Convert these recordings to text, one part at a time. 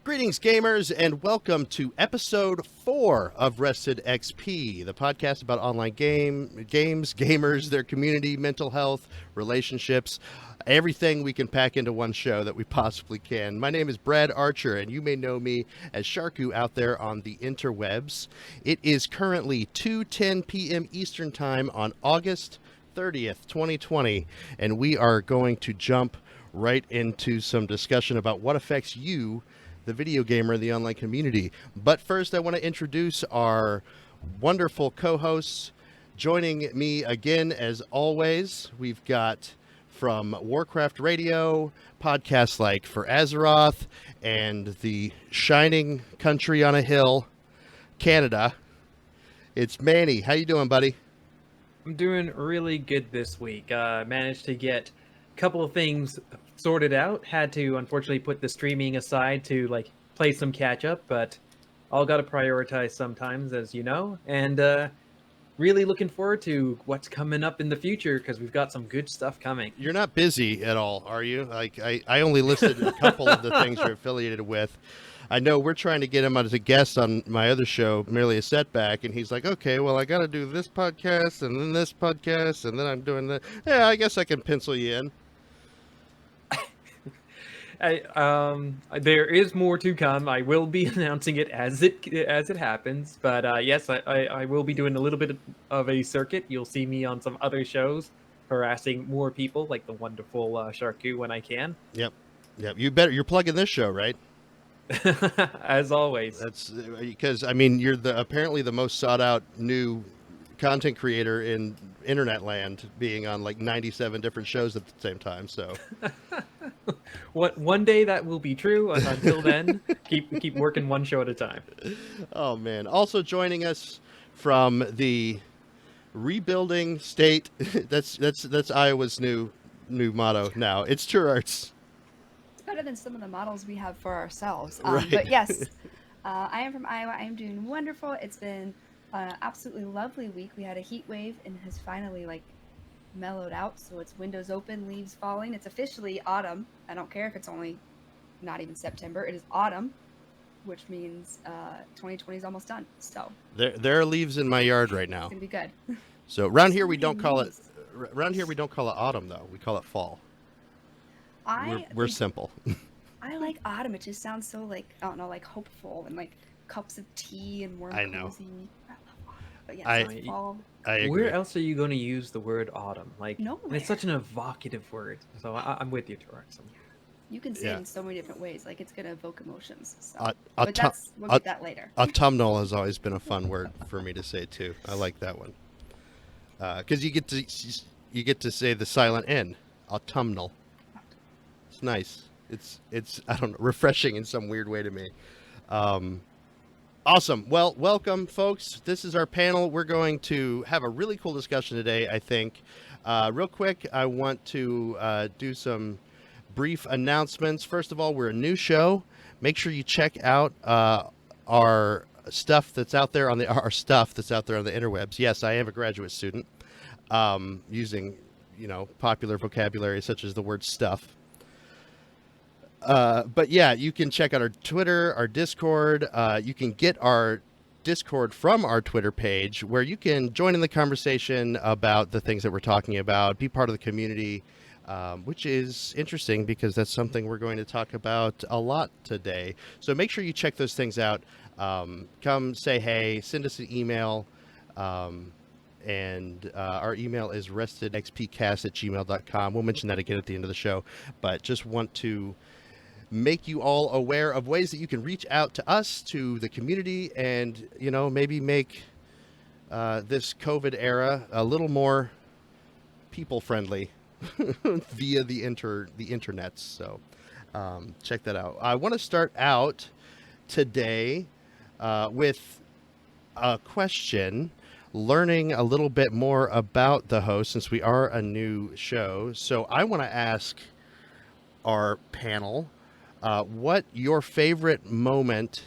Greetings, gamers, and welcome to episode 4 of Rested XP, the podcast about online games, gamers, their community, mental health, relationships, everything we can pack into one show that we possibly can. My name is Brad Archer, and you may know me as Sharku out there on the interwebs. It is currently 2:10 p.m. Eastern Time on August 30th, 2020, and we are going to jump right into some discussion about what affects you, the video gamer in the online community. But first, I want to introduce our wonderful co-hosts. Joining me again, as always, we've got from Warcraft Radio, podcasts like For Azeroth, and the shining country on a hill, Canada. It's Manny. How you doing, buddy? I'm doing really good this week. Managed to get a couple of things sorted out. Had to unfortunately put the streaming aside to play some catch up, but all got to prioritize sometimes, as you know. And really looking forward to what's coming up in the future because we've got some good stuff coming. You're not busy at all, are you? Like I only listed a couple of the things you're affiliated with. I know we're trying to get him as a guest on my other show, Merely a Setback, and he's like, okay, well, I got to do this podcast and then this podcast, and then I'm doing that. Yeah, I guess I can pencil you in. There is more to come. I will be announcing it as it happens. But yes, I will be doing a little bit of a circuit. You'll see me on some other shows, harassing more people like the wonderful Sharku when I can. Yep. You're plugging this show, right? As always. That's because you're apparently the most sought out new content creator in internet land, being on like 97 different shows at the same time. So one day that will be true. Until then, keep working one show at a time. Oh man. Also joining us from the rebuilding state, that's Iowa's new motto now. It's True Arts. Better than some of the models we have for ourselves. Right. But yes, I am from Iowa. I am doing wonderful. It's been an absolutely lovely week. We had a heat wave and has finally mellowed out. So it's windows open, leaves falling. It's officially autumn. I don't care if it's only not even September. It is autumn, which means 2020 is almost done. So there are leaves in my yard right now. It's gonna be good. So around here we don't call it autumn though. We call it fall. We're simple. I like autumn. It just sounds so I don't know, hopeful and cups of tea and warm. I know. Cozy. I love autumn. But yeah, fall. I agree. Where else are you going to use the word autumn? Nowhere. It's such an evocative word. So I'm with you, Torx. You can say it in so many different ways. It's going to evoke emotions. So. We'll get that later. Autumnal has always been a fun word for me to say too. I like that one. Because you get to say the silent N. Autumnal. It's nice. It's I don't know, refreshing in some weird way to me. Awesome. Well, welcome, folks. This is our panel. We're going to have a really cool discussion today, I think. Real quick, I want to do some brief announcements. First of all, we're a new show. Make sure you check out our stuff that's out there on the interwebs. Yes, I am a graduate student, using popular vocabulary such as the word stuff. But yeah, you can check out our Twitter, our Discord. You can get our Discord from our Twitter page, where you can join in the conversation about the things that we're talking about, be part of the community, which is interesting because that's something we're going to talk about a lot today. So make sure you check those things out. Come say hey, send us an email. And our email is restedxpcast@gmail.com. We'll mention that again at the end of the show, but just want to make you all aware of ways that you can reach out to us, to the community, and maybe make this COVID era a little more people friendly via the internet. So check that out. I want to start out today with a question, learning a little bit more about the host since we are a new show. So I want to ask our panel what your favorite moment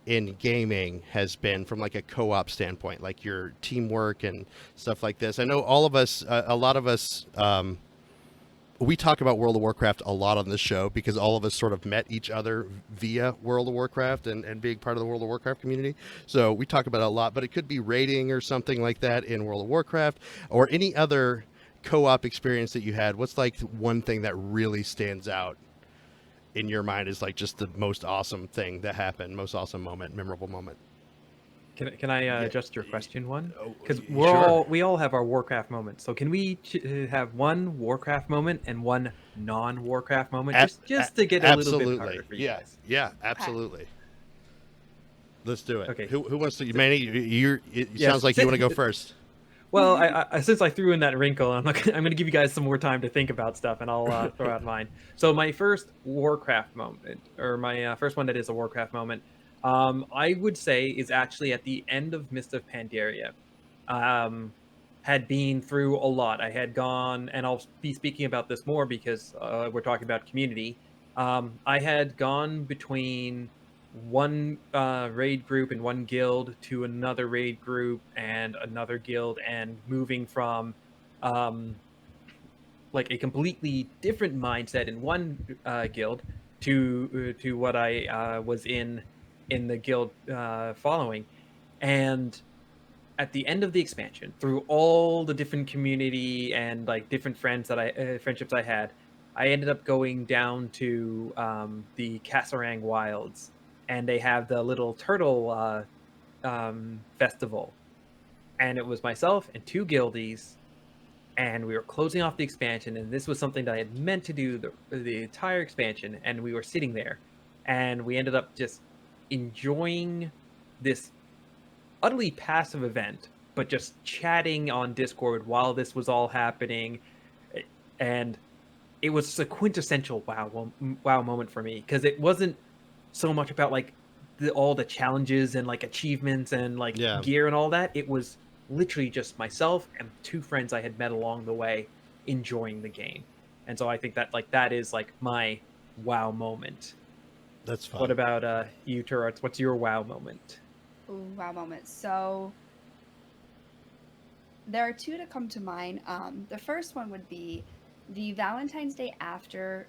in gaming has been from a co-op standpoint, like your teamwork and stuff like this. I know all of us, a lot of us we talk about World of Warcraft a lot on this show because all of us sort of met each other via World of Warcraft and being part of the World of Warcraft community. So we talk about it a lot, but it could be raiding or something like that in World of Warcraft or any other co-op experience that you had. What's like one thing that really stands out in your mind is like just the most awesome thing that happened, most awesome moment, memorable moment? Can I adjust your question one? Oh, Because sure. we all have our Warcraft moments. So can we have one Warcraft moment and one non-Warcraft moment, just to get a little bit Absolutely. harder for you Yeah. guys? Yeah, Okay. absolutely. Let's do it. Okay. Who wants to? So- Manny, it Yes. sounds like you want to go first. Well, since I threw in that wrinkle, I'm going to give you guys some more time to think about stuff, and I'll throw out mine. So my first Warcraft moment, or my first one that is a Warcraft moment, I would say is actually at the end of Mist of Pandaria. Had been through a lot. I had gone, and I'll be speaking about this more because we're talking about community. I had gone between one raid group and one guild to another raid group and another guild, and moving from um, like a completely different mindset in one guild to what I was in the guild following. And at the end of the expansion, through all the different community and like different friendships I had, I ended up going down to the Kasserang Wilds, and they have the little turtle festival, and it was myself and two guildies, and we were closing off the expansion, and this was something that I had meant to do the entire expansion, and we were sitting there, and we ended up just enjoying this utterly passive event, but just chatting on Discord while this was all happening. And it was a quintessential wow moment for me, because it wasn't so much about like all the challenges and like achievements and like Yeah. gear and all that. It was literally just myself and two friends I had met along the way enjoying the game. And so I think that like that is like my wow moment. That's fun. What about you, Turarts? What's your wow moment? Ooh, wow moment. So there are two to come to mind. The first one would be the Valentine's Day after,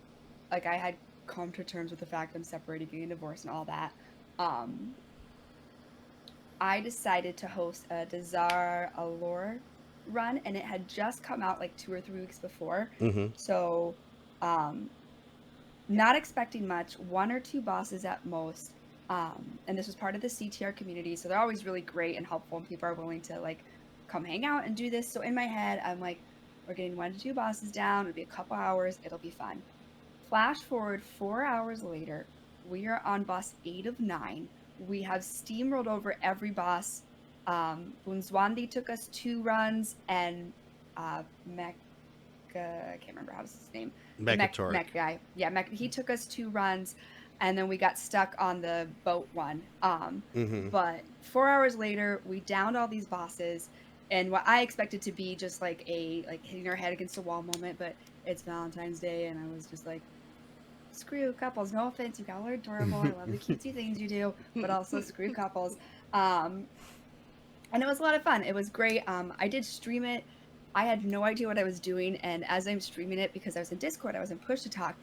like, I had come to terms with the fact I'm separated, getting divorced, and all that. Um, I decided to host a Dazar Allure run, and it had just come out like 2 or 3 weeks before. Mm-hmm. So, um, not expecting much, one or two bosses at most. And this was part of the CTR community, so they're always really great and helpful, and people are willing to like come hang out and do this. So in my head, I'm like, we're getting 1 to 2 bosses down. It'll be a couple hours. It'll be fun. Flash forward 4 hours later, we are on boss 8 of 9. We have steamrolled over every boss. Bunzwandi took us 2 runs, and I can't remember how was his name. Megatork. Mech guy. Yeah, he took us 2 runs, and then we got stuck on the boat one. Mm-hmm. But 4 hours later, we downed all these bosses, and what I expected to be just like a hitting our head against a wall moment, but it's Valentine's Day, and I was just like, screw couples. No offense, you all are adorable. I love the cutesy things you do, but also screw couples. And it was a lot of fun. It was great. I did stream it. I had no idea what I was doing, and as I'm streaming it, because I was in Discord, I was in push to talk,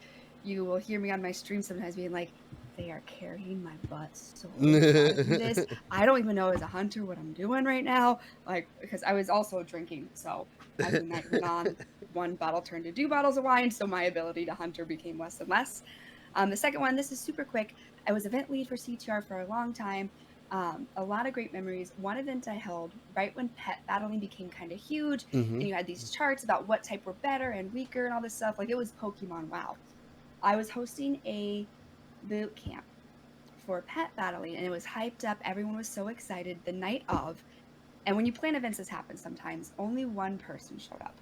you will hear me on my stream sometimes being like, they are carrying my butt so hard in this. I don't even know as a hunter what I'm doing right now, like, because I was also drinking. So as the night went on, 1 bottle turned to 2 bottles of wine, so my ability to hunter became less and less. The second one, this is super quick. I was event lead for CTR for a long time. A lot of great memories. One event I held right when pet battling became kind of huge, Mm-hmm. and you had these charts about what type were better and weaker and all this stuff. Like, it was Pokemon WoW. I was hosting a boot camp for pet battling, and it was hyped up. Everyone was so excited the night of. And when you plan events, this happens sometimes. Only one person showed up.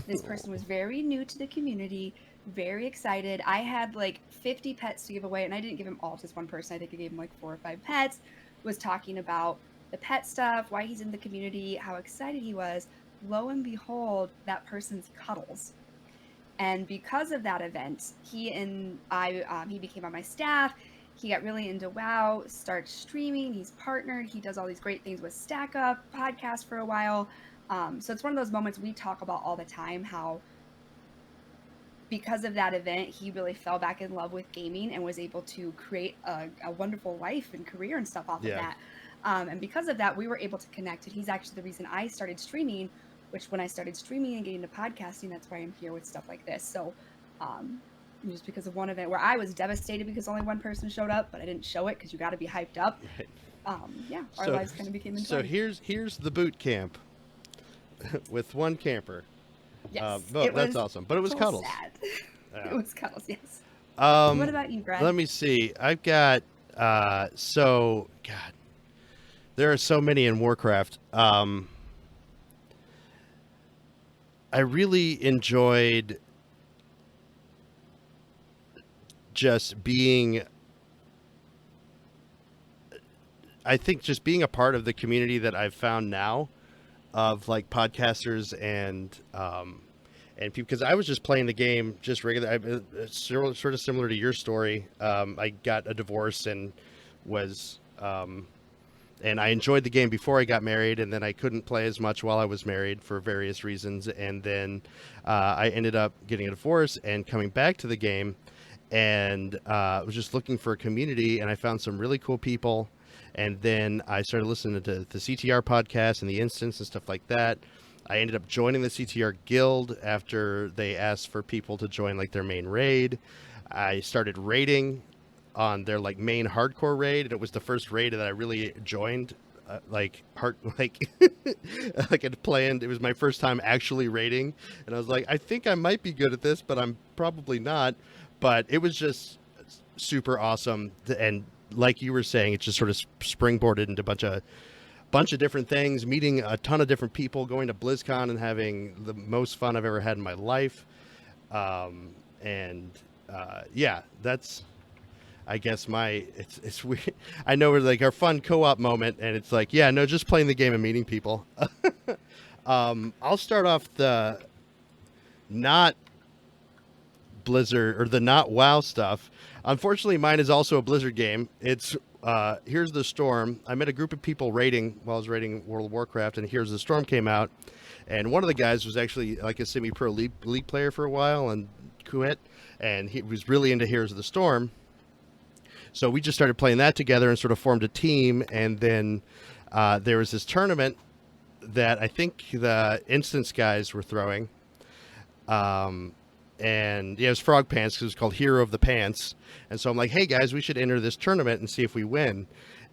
This person was very new to the community, very excited. I had like 50 pets to give away, and I didn't give them all to this one person. I think I gave him like 4 or 5 pets. Was talking about the pet stuff, why he's in the community, how excited he was. Lo and behold, that person's Cuddles. And because of that event, he became on my staff. He got really into WoW, starts streaming. He's partnered. He does all these great things with Stack Up podcast for a while. So it's one of those moments we talk about all the time, how because of that event, he really fell back in love with gaming and was able to create a wonderful life and career and stuff off of Yeah. that. And because of that, we were able to connect. And he's actually the reason I started streaming, which when I started streaming and getting into podcasting, that's why I'm here with stuff like this. So just because of one event where I was devastated because only one person showed up, but I didn't show it because you got to be hyped up. Right. Yeah, our So- lives kind of became So entwined. here's the boot camp with one camper. Yes, But it that's was awesome. But it was so Cuddles. sad. Yeah. It was Cuddles, yes. Um, What about you, Greg? Let me see. I've got so God. There are so many in Warcraft. I really enjoyed just being. I think just being a part of the community that I've found now, of like podcasters and people, because I was just playing the game just regular, sort of similar to your story. I got a divorce and was and I enjoyed the game before I got married, and then I couldn't play as much while I was married for various reasons, and then I ended up getting a divorce and coming back to the game, and was just looking for a community, and I found some really cool people. And then I started listening to the CTR podcast and the Instance and stuff like that. I ended up joining the CTR guild after they asked for people to join like their main raid. I started raiding on their like main hardcore raid, and it was the first raid that I really joined. Like I'd planned. It was my first time actually raiding, and I was like, I think I might be good at this, but I'm probably not. But it was just super awesome, and like you were saying, it just sort of springboarded into a bunch of different things, meeting a ton of different people, going to BlizzCon and having the most fun I've ever had in my life. Yeah, that's, I guess it's weird. I know we're like our fun co-op moment, and it's like, yeah, no, just playing the game and meeting people. I'll start off the not Blizzard or the not WoW stuff. Unfortunately, mine is also a Blizzard game. It's Here's the Storm. I met a group of people raiding while I was raiding World of Warcraft, and Here's the Storm came out. And one of the guys was actually like a semi-pro league player for a while and quit, and he was really into Here's the Storm. So we just started playing that together and sort of formed a team. And then there was this tournament that I think the Instance guys were throwing. And yeah, it was Frog Pants because it was called Hero of the Pants. And so I'm like, hey guys, we should enter this tournament and see if we win.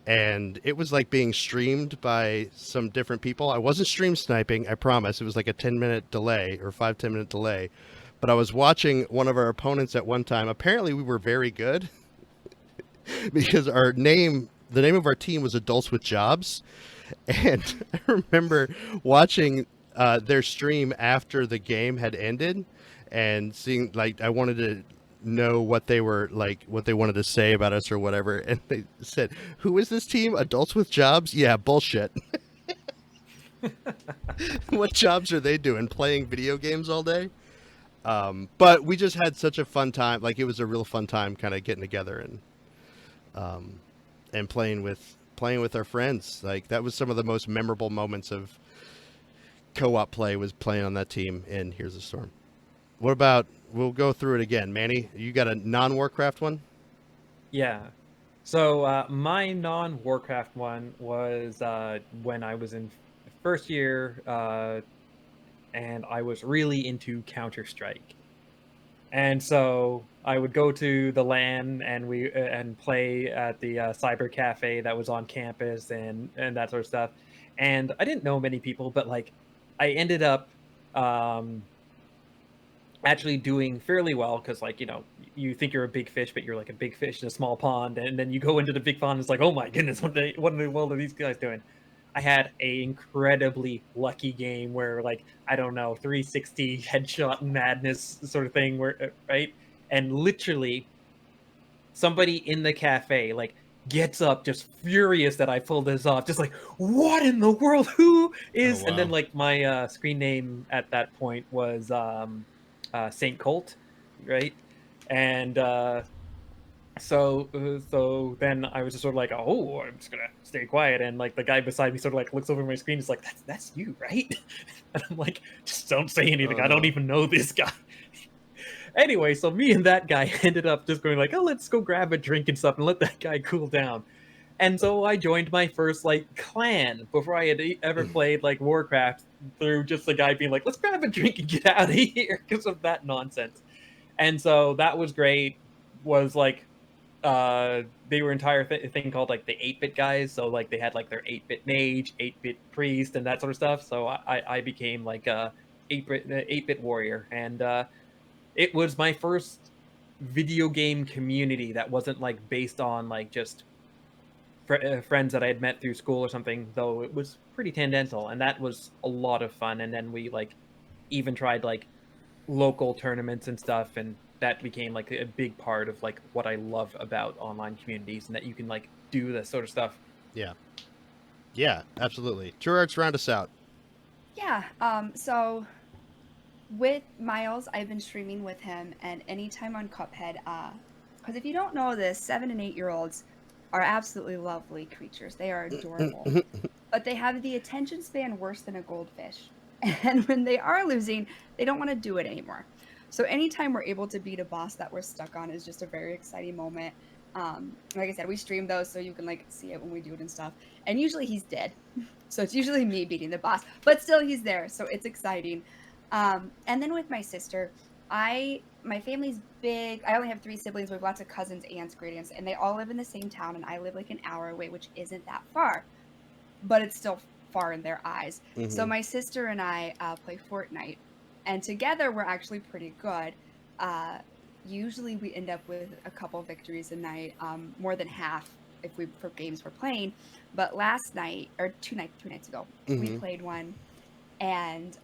And it was like being streamed by some different people. I wasn't stream sniping, I promise. It was like a 10-minute delay or 5-10 minute delay. But I was watching one of our opponents at one time. Apparently we were very good because the name of our team was Adults with Jobs. And I remember watching their stream after the game had ended and seeing, like, I wanted to know what they were like, what they wanted to say about us or whatever. And they said, who is this team? Adults with Jobs? Yeah, bullshit. What jobs are they doing? Playing video games all day? But we just had such a fun time. Like, it was a real fun time kind of getting together and playing with our friends. Like, that was some of the most memorable moments of co-op play, was playing on that team in Here's the Storm. What about, we'll go through it again. Manny, you got a non-Warcraft one? Yeah. So my non-Warcraft one was when I was in first year, and I was really into Counter-Strike. And so I would go to the LAN and play at the cyber cafe that was on campus and that sort of stuff. And I didn't know many people, but like I ended up actually doing fairly well because, like, you know, you think you're a big fish, but you're like a big fish in a small pond, and then you go into the big pond and it's like, oh my goodness, what in the world are these guys doing? I had a incredibly lucky game where, like, I don't know, 360 headshot madness sort of thing, where right, and literally somebody in the cafe like gets up just furious that I pulled this off, just like, what in the world, who is? Oh, And then wow. like my screen name at that point was Saint Colt, right? And so then I was just sort of like, oh, I'm just gonna stay quiet, and like the guy beside me sort of like looks over my screen, is like, that's you, right? And I'm like, just don't say anything. Oh, I don't no. even know this guy. Anyway, so me and that guy ended up just going like, oh, let's go grab a drink and stuff and let that guy cool down. And so I joined my first like clan before I had ever played like Warcraft, through just the guy being like, let's grab a drink and get out of here because of that nonsense. And so that was great. Was like they were entire thing called like the 8-bit guys, so like they had like their 8-bit mage, 8-bit priest, and that sort of stuff. So I became like a 8-bit warrior, and it was my first video game community that wasn't like based on like just friends that I had met through school or something, though it was pretty tangential, and that was a lot of fun. And then we like even tried like local tournaments and stuff, and that became like a big part of like what I love about online communities, and that you can like do this sort of stuff. Yeah. Yeah, absolutely. True Arts, round us out. Yeah. So with Miles, I've been streaming with him, and anytime on Cuphead, because if you don't know this, 7 and 8-year-olds are absolutely lovely creatures. They are adorable, but they have the attention span worse than a goldfish. And when they are losing, they don't want to do it anymore. So anytime we're able to beat a boss that we're stuck on is just a very exciting moment. Like I said, we stream those so you can like see it when we do it and stuff. And usually he's dead, so it's usually me beating the boss, but still he's there, so it's exciting. And then with my sister, my family's big. I only have 3 siblings. We have lots of cousins, aunts, great aunts, and they all live in the same town, and I live like an hour away, which isn't that far, but it's still far in their eyes. So my sister and I play Fortnite, and together we're actually pretty good. Usually we end up with a couple victories a night, more than half if we for games we're playing. But last night, or 3 nights ago, we played one, and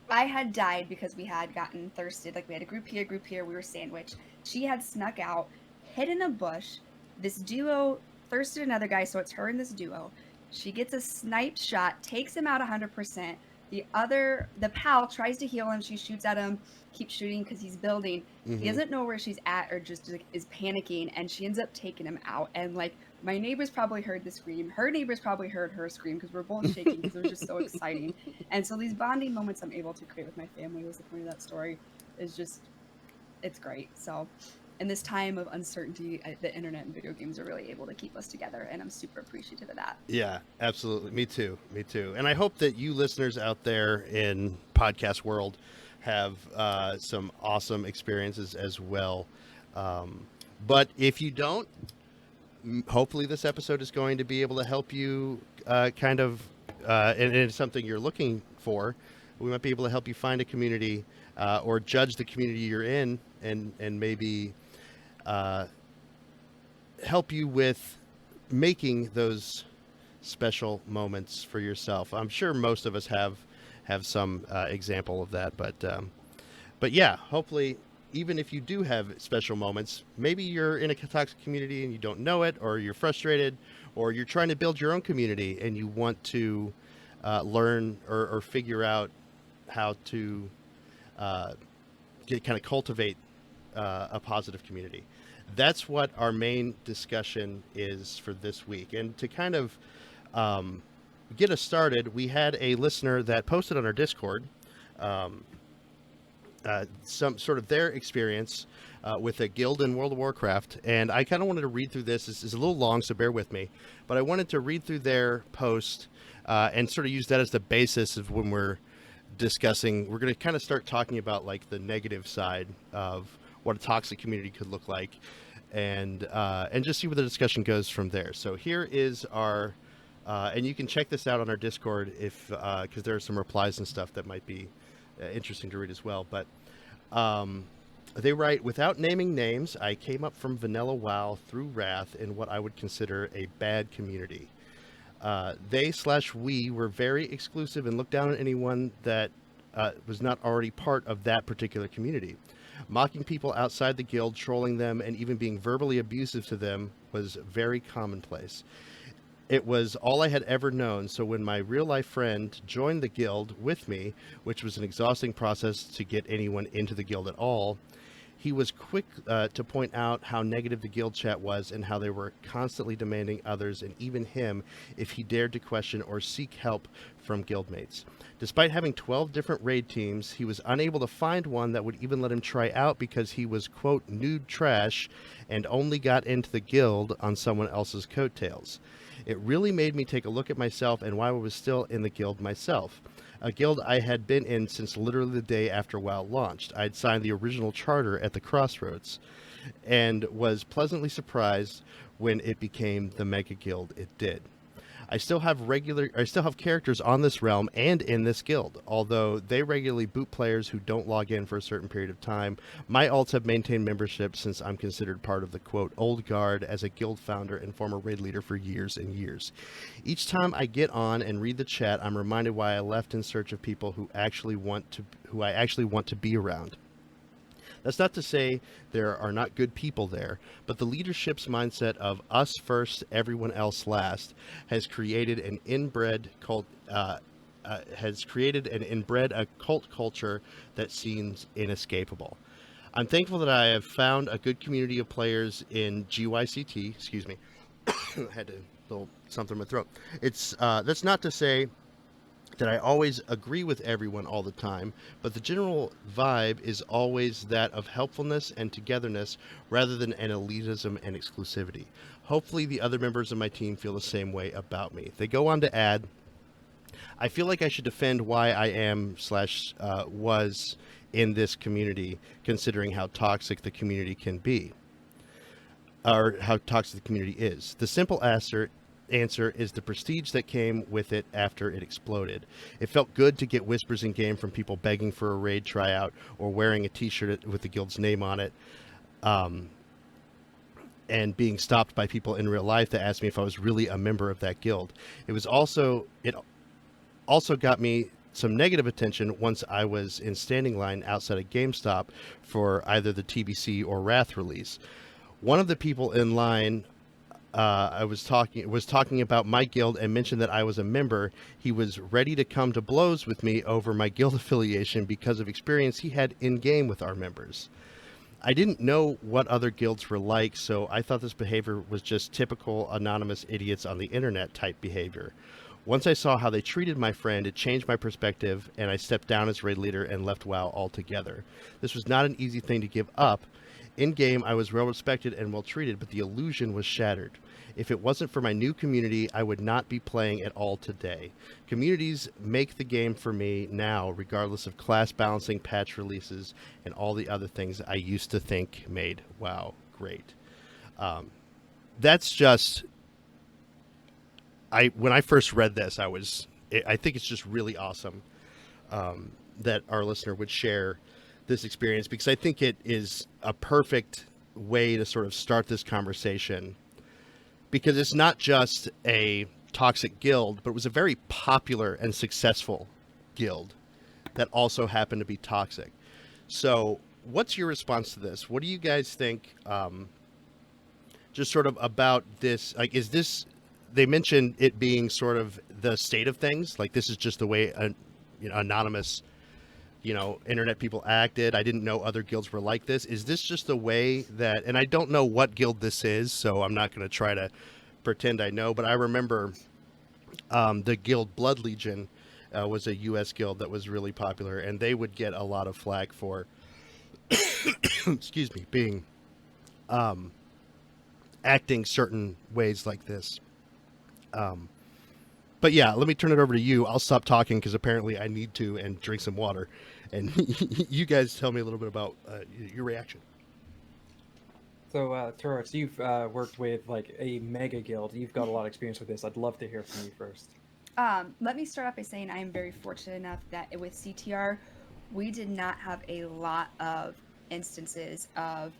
I had died because we had gotten thirsted. Like we had a group here, we were sandwiched. She had snuck out, hid in a bush. This duo thirsted another guy, so it's her and this duo. She gets a sniped shot, takes him out 100%. The pal tries to heal him. She shoots at him, keeps shooting because he's building. He doesn't know where she's at, or just like, is panicking, and she ends up taking him out. And like my neighbors probably heard the scream. Her neighbors probably heard her scream because we're both shaking because it was just so exciting. And so these bonding moments I'm able to create with my family was the point of that story. Is just, it's great. So in this time of uncertainty, the internet and video games are really able to keep us together, and I'm super appreciative of that. Yeah, absolutely. Me too. And I hope that you listeners out there in podcast world have some awesome experiences as well. But if you don't, hopefully this episode is going to be able to help you and it's something you're looking for. We might be able to help you find a community or judge the community you're in, and maybe help you with making those special moments for yourself. I'm sure most of us have some example of that, but yeah, hopefully, even if you do have special moments, maybe you're in a toxic community and you don't know it, or you're frustrated, or you're trying to build your own community and you want to learn or figure out how to kind of cultivate a positive community. That's what our main discussion is for this week. And to kind of get us started, we had a listener that posted on our Discord some sort of their experience with a guild in World of Warcraft. And I kind of wanted to read through this. This is a little long, so bear with me. But I wanted to read through their post and sort of use that as the basis of when we're discussing. We're going to kind of start talking about like the negative side of what a toxic community could look like, and just see where the discussion goes from there. So here is our, and you can check this out on our Discord if because there are some replies and stuff that might be interesting to read as well. But they write, without naming names, I came up from vanilla WoW through Wrath in what I would consider a bad community. They/we were very exclusive and looked down on anyone that was not already part of that particular community. Mocking people outside the guild, trolling them, and even being verbally abusive to them was very commonplace. It was all I had ever known, so when my real-life friend joined the guild with me, which was an exhausting process to get anyone into the guild at all, He was quick to point out how negative the guild chat was and how they were constantly demanding others and even him if he dared to question or seek help from guildmates. Despite having 12 different raid teams, he was unable to find one that would even let him try out because he was, quote, nude trash and only got into the guild on someone else's coattails. It really made me take a look at myself and why I was still in the guild myself. A guild I had been in since literally the day after WoW launched. I'd signed the original charter at the Crossroads and was pleasantly surprised when it became the mega guild it did. I still have characters on this realm and in this guild, although they regularly boot players who don't log in for a certain period of time. My alts have maintained membership since I'm considered part of the, quote, old guard as a guild founder and former raid leader for years and years. Each time I get on and read the chat, I'm reminded why I left in search of people who I actually want to be around. That's not to say there are not good people there, but the leadership's mindset of us first, everyone else last has created an inbred cult. A cult culture that seems inescapable. I'm thankful that I have found a good community of players in GYCT. Excuse me, I had a little something in my throat. It's that's not to say that I always agree with everyone all the time, but the general vibe is always that of helpfulness and togetherness rather than an elitism and exclusivity. Hopefully the other members of my team feel the same way about me. They go on to add, I feel like I should defend why I am / was in this community, considering how toxic the community can be, or how toxic the community is. The simple answer is the prestige that came with it after it exploded. It felt good to get whispers in game from people begging for a raid tryout or wearing a t-shirt with the guild's name on it, and being stopped by people in real life that asked me if I was really a member of that guild. It also got me some negative attention once I was in standing line outside of GameStop for either the TBC or Wrath release. One of the people in line was talking about my guild and mentioned that I was a member. He was ready to come to blows with me over my guild affiliation because of experience he had in game with our members. I didn't know what other guilds were like, so I thought this behavior was just typical anonymous idiots on the internet type behavior. Once I saw how they treated my friend, it changed my perspective, and I stepped down as raid leader and left WoW altogether. This was not an easy thing to give up. In-game, I was well respected and well treated, but the illusion was shattered. If it wasn't for my new community, I would not be playing at all today. Communities make the game for me now, regardless of class balancing, patch releases, and all the other things I used to think made WoW great. That's just... when I first read this, I think it's just really awesome that our listener would share this experience, because I think it is a perfect way to sort of start this conversation, because it's not just a toxic guild, but it was a very popular and successful guild that also happened to be toxic. So what's your response to this? What do you guys think, just sort of about this? Like, is this, they mentioned it being sort of the state of things, like this is just the way anonymous internet people acted. I didn't know other guilds were like this. Is this just the way that, and I don't know what guild this is, so I'm not going to try to pretend I know, but I remember the guild Blood Legion was a US guild that was really popular, and they would get a lot of flack for, excuse me, being, acting certain ways like this. But yeah, let me turn it over to you. I'll stop talking because apparently I need to and drink some water. And you guys tell me a little bit about your reaction. So, Turox, you've worked with like a mega guild. You've got a lot of experience with this. I'd love to hear from you first. Let me start off by saying I am very fortunate enough that with CTR, we did not have a lot of instances of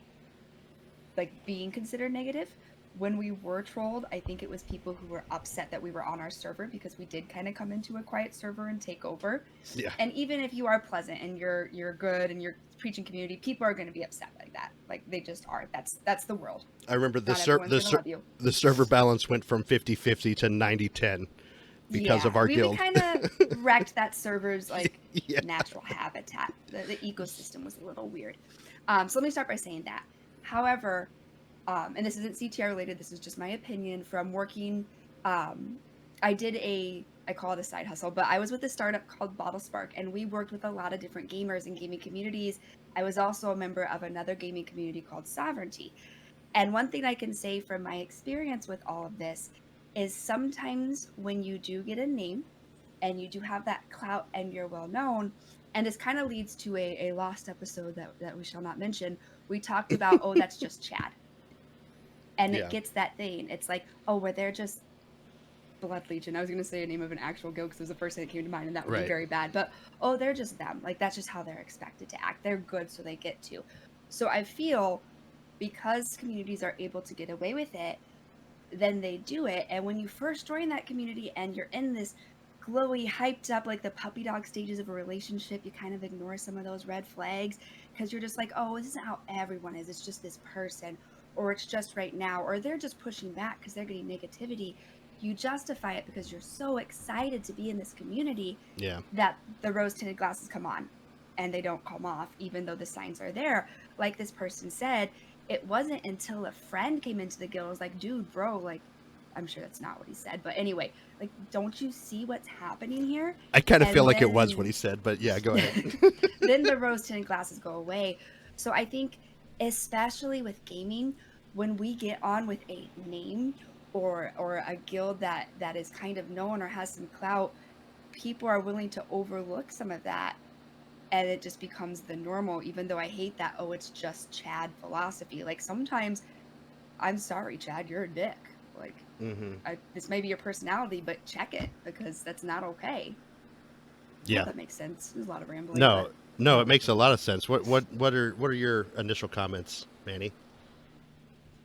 like being considered negative. When we were trolled, I think it was people who were upset that we were on our server because we did kind of come into a quiet server and take over. Yeah. And even if you are pleasant and you're good and you're preaching community, people are going to be upset like that. Like they just are. That's the world. I remember the server balance went from 50-50 to 90-10 because of our guild. We kind of wrecked that server's like natural habitat. The ecosystem was a little weird. So let me start by saying that. However, and this isn't CTR related, this is just my opinion from working. I call it a side hustle, but I was with a startup called Bottle Spark, and we worked with a lot of different gamers and gaming communities. I was also a member of another gaming community called Sovereignty. And one thing I can say from my experience with all of this is sometimes when you do get a name and you do have that clout and you're well known, and this kind of leads to a lost episode that we shall not mention. We talked about, oh, that's just Chad. And Yeah. it gets that thing. It's like, oh, where they're just Blood Legion. I was going to say a name of an actual guild because it was the first thing that came to mind, and that would Right. be very bad. But, oh, they're just them. Like, that's just how they're expected to act. They're good, so they get to. So I feel because communities are able to get away with it, then they do it. And when you first join that community and you're in this glowy, hyped up, like the puppy dog stages of a relationship, you kind of ignore some of those red flags because you're just like, oh, this isn't how everyone is. It's just this person, or it's just right now, or they're just pushing back because they're getting negativity. You justify it because you're so excited to be in this community Yeah. that the rose tinted glasses come on and they don't come off, even though the signs are there. Like this person said, it wasn't until a friend came into the guild, I was like, dude, bro, like, I'm sure that's not what he said, but anyway, like, don't you see what's happening here? I kind of And feel like it was then- what he said, but yeah, go ahead. Then the rose tinted glasses go away. So I think, especially with gaming, when we get on with a name or a guild that is kind of known or has some clout, people are willing to overlook some of that, and it just becomes the normal. Even though I hate that, oh, it's just Chad philosophy. Like sometimes, I'm sorry, Chad, you're a dick. Like Hmm. this may be your personality, but check it because that's not okay. I Yeah. hope that makes sense. There's a lot of rambling. No, but- no, it makes a lot of sense. What are your initial comments, Manny?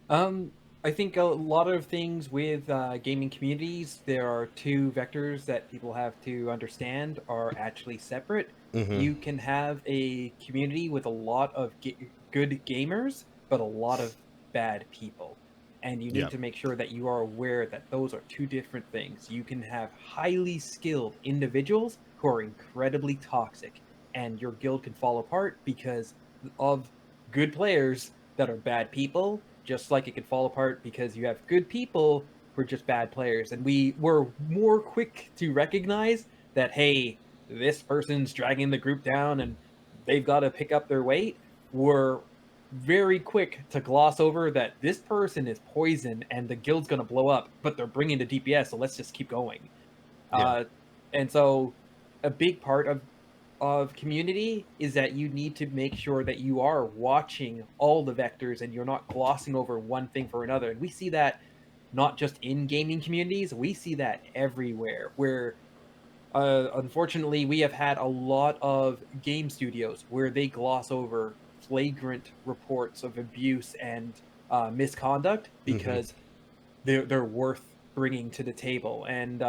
I think a lot of things with gaming communities, there are two vectors that people have to understand are actually separate. Mhm. You can have a community with a lot of good gamers, but a lot of bad people. And you need Yep. to make sure that you are aware that those are two different things. You can have highly skilled individuals who are incredibly toxic, and your guild can fall apart because of good players that are bad people, just like it could fall apart because you have good people who are just bad players. And we were more quick to recognize that, hey, this person's dragging the group down and they've got to pick up their weight. We're very quick to gloss over that this person is poison and the guild's going to blow up, but they're bringing the DPS, so let's just keep going. Yeah. And so a big part of community is that you need to make sure that you are watching all the vectors and you're not glossing over one thing for another. And we see that not just in gaming communities, we see that everywhere where unfortunately we have had a lot of game studios where they gloss over flagrant reports of abuse and misconduct because they're worth bringing to the table. And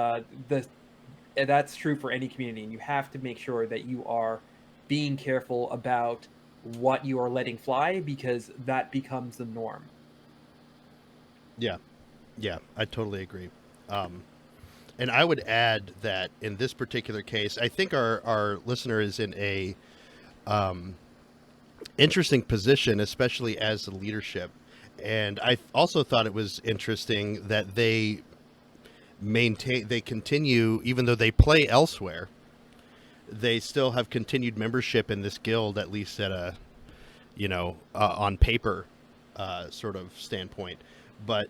that's true for any community, and you have to make sure that you are being careful about what you are letting fly because that becomes the norm. Yeah, I totally agree. And I would add that in this particular case, I think our listener is in a interesting position, especially as the leadership. And I also thought it was interesting that they continue, even though they play elsewhere, they still have continued membership in this guild, at least at a, on paper sort of standpoint. But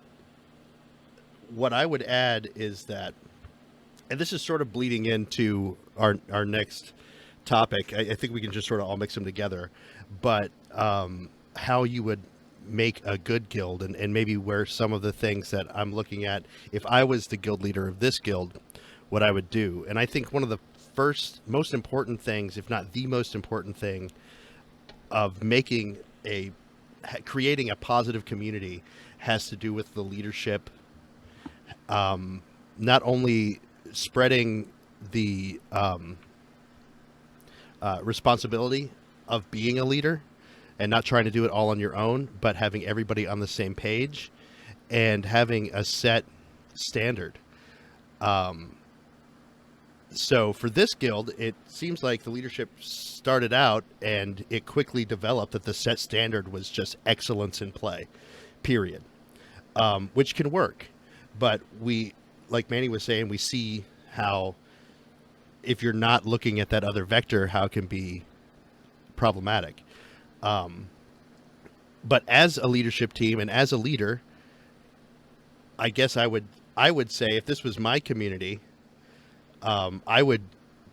what I would add is that, and this is sort of bleeding into our next topic. I think we can just sort of all mix them together, but how you would make a good guild, and maybe where some of the things that I'm looking at, if I was the guild leader of this guild, what I would do. And I think one of the most important things, if not the most important thing, of creating a positive community has to do with the leadership. Not only spreading the responsibility of being a leader and not trying to do it all on your own, but having everybody on the same page and having a set standard. So for this guild, it seems like the leadership started out and it quickly developed that the set standard was just excellence in play, period, which can work. But we, like Manny was saying, we see how if you're not looking at that other vector, how it can be problematic. But as a leadership team and as a leader, I guess I would say if this was my community, I would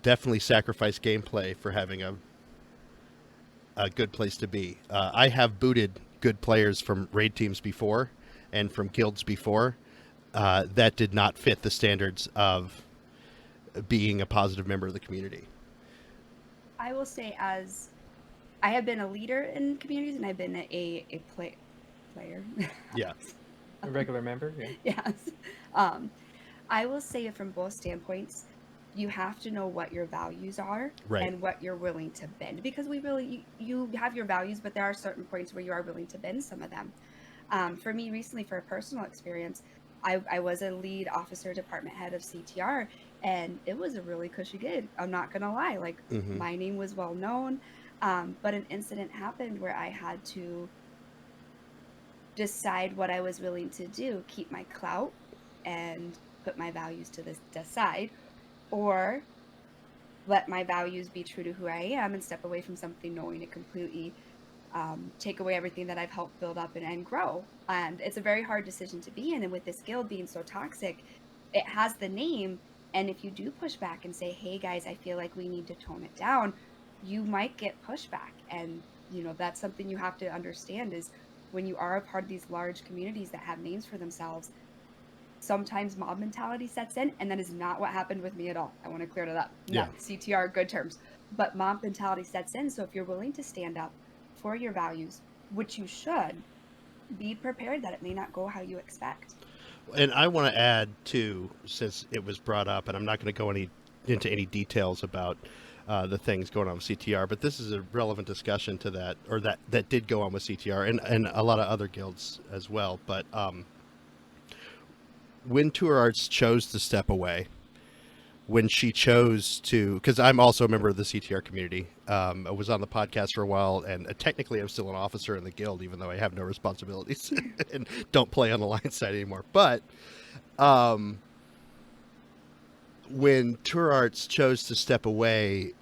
definitely sacrifice gameplay for having a good place to be. I have booted good players from raid teams before and from guilds before that did not fit the standards of being a positive member of the community. I will say, as I have been a leader in communities and I've been a player. Yeah. A regular member. Yeah. Yes. I will say it from both standpoints. You have to know what your values are Right. and what you're willing to bend, because you have your values, but there are certain points where you are willing to bend some of them. For me recently, for a personal experience, I was a lead officer, department head of CTR, and it was a really cushy gig. I'm not gonna lie. Like, Mhm. my name was well known, but an incident happened where I had to decide what I was willing to do, keep my clout and put my values to the side, or let my values be true to who I am and step away from something knowing it completely take away everything that I've helped build up and grow. And it's a very hard decision to be in. And with this guild being so toxic, it has the name. And if you do push back and say, hey guys, I feel like we need to tone it down, you might get pushback. And, that's something you have to understand is when you are a part of these large communities that have names for themselves, sometimes mob mentality sets in, and that is not what happened with me at all. I want to clear that up. No, Yeah. CTR, good terms. But mob mentality sets in, so if you're willing to stand up for your values, which you should, be prepared that it may not go how you expect. And I want to add too, since it was brought up, and I'm not going to go into any details about the things going on with CTR, but this is a relevant discussion to that, or that did go on with CTR and a lot of other guilds as well. But when Tour Arts chose to step away, when she chose to, because I'm also a member of the CTR community, I was on the podcast for a while, and technically I'm still an officer in the guild, even though I have no responsibilities and don't play on the line side anymore. But when Tour Arts chose to step away,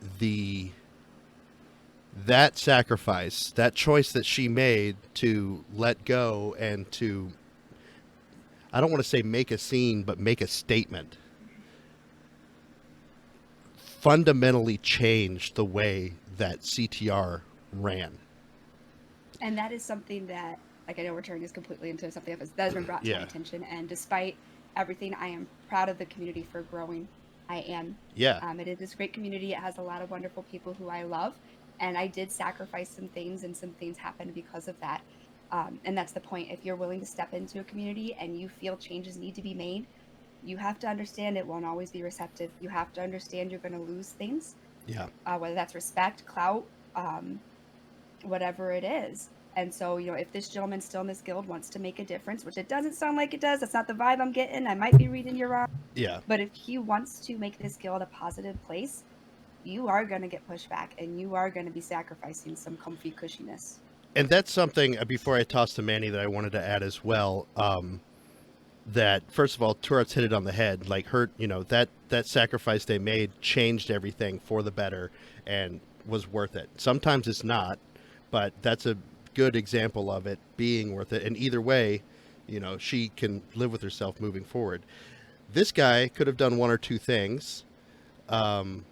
that sacrifice, that choice that she made to let go and to, I don't want to say make a scene, but make a statement, fundamentally changed the way that CTR ran. And that is something that, like, I know we're turning this completely into something else that has been brought to my attention. And despite everything, I am proud of the community for growing. I am. Yeah. It is this great community. It has a lot of wonderful people who I love. And I did sacrifice some things, and some things happened because of that. And that's the point. If you're willing to step into a community and you feel changes need to be made, you have to understand it won't always be receptive. You have to understand you're going to lose things. Yeah. Whether that's respect, clout, whatever it is. And so, if this gentleman still in this guild wants to make a difference, which it doesn't sound like it does, that's not the vibe I'm getting. I might be reading you wrong. Yeah. But if he wants to make this guild a positive place, you are going to get pushback, and you are going to be sacrificing some comfy cushiness. And that's something, before I toss to Manny, that I wanted to add as well. That first of all, Tour Arts hit it on the head. Like that sacrifice they made changed everything for the better and was worth it. Sometimes it's not, but that's a good example of it being worth it. And either way, she can live with herself moving forward. This guy could have done one or two things. Could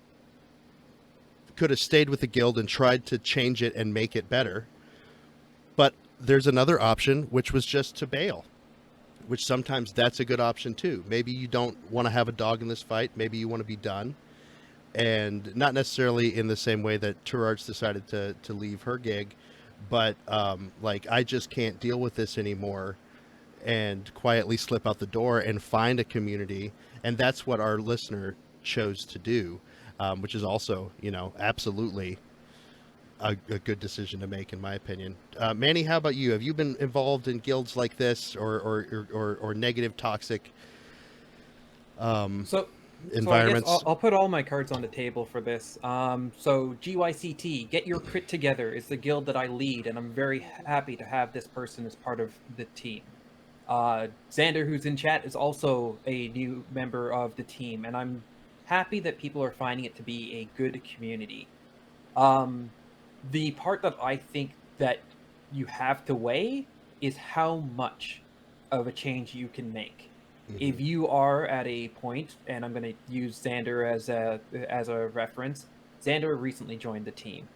have stayed with the guild and tried to change it and make it better. But there's another option, which was just to bail, which sometimes that's a good option too. Maybe you don't want to have a dog in this fight. Maybe you want to be done. And not necessarily in the same way that Tour Arts decided to leave her gig, but I just can't deal with this anymore, and quietly slip out the door and find a community. And that's what our listener chose to do, which is also, absolutely a good decision to make, in my opinion. Manny, how about you? Have you been involved in guilds like this or negative, toxic? So environments. So I guess I'll put all my cards on the table for this. So GYCT, Get Your Crit Together, is the guild that I lead, and I'm very happy to have this person as part of the team. Xander, who's in chat, is also a new member of the team, and I'm happy that people are finding it to be a good community. The part that I think that you have to weigh is how much of a change you can make. If you are at a point, and I'm going to use Xander as a reference, Xander recently joined the team.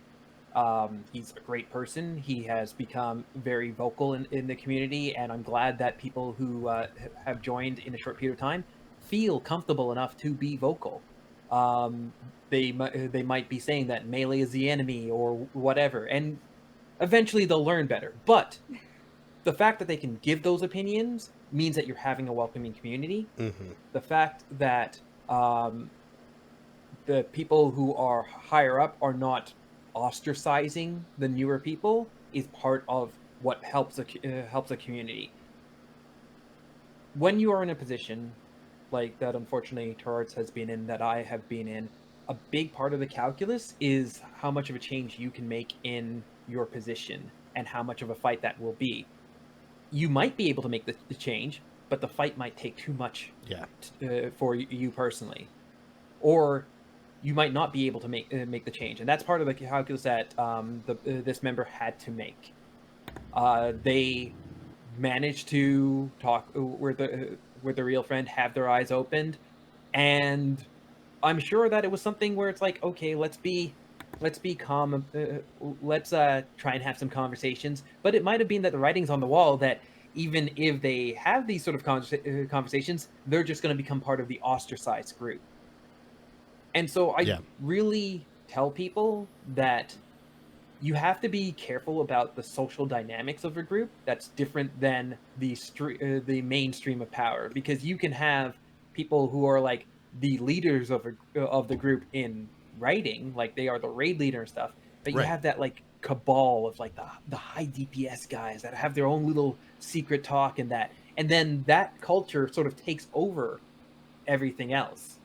He's a great person. He has become very vocal in the community, and I'm glad that people who have joined in a short period of time feel comfortable enough to be vocal. They might be saying that melee is the enemy or whatever, and eventually they'll learn better. But the fact that they can give those opinions means that you're having a welcoming community. The fact that the people who are higher up are not ostracizing the newer people is part of what helps a community. When you are in a position like that, unfortunately, Torrance has been in, that I have been in, a big part of the calculus is how much of a change you can make in your position and how much of a fight that will be. You might be able to make the change, but the fight might take too much for you personally. Or you might not be able to make the change. And that's part of the calculus that this member had to make. They managed to talk with the real friend, have their eyes opened, and I'm sure that it was something where it's like, okay, let's be calm, let's try and have some conversations. But it might have been that the writing's on the wall that even if they have these sort of conversations, they're just going to become part of the ostracized group. And so I really tell people that you have to be careful about the social dynamics of a group that's different than the mainstream of power, because you can have people who are like the leaders of the group in writing, like they are the raid leader and stuff, but you have that like cabal of like the high DPS guys that have their own little secret talk and then that culture sort of takes over everything else.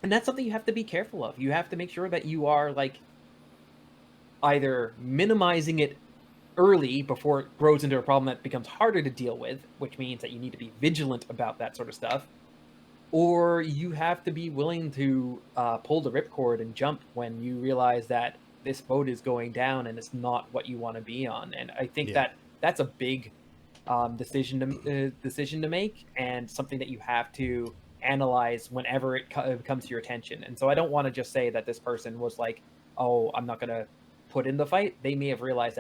And that's something you have to be careful of. You have to make sure that you are like either minimizing it early before it grows into a problem that becomes harder to deal with, which means that you need to be vigilant about that sort of stuff, or you have to be willing to pull the ripcord and jump when you realize that this boat is going down and it's not what you want to be on. And I think that's a big decision to make, and something that you have to analyze whenever it comes to your attention. And so I don't want to just say that this person was like, oh, I'm not going to put in the fight. They may have realized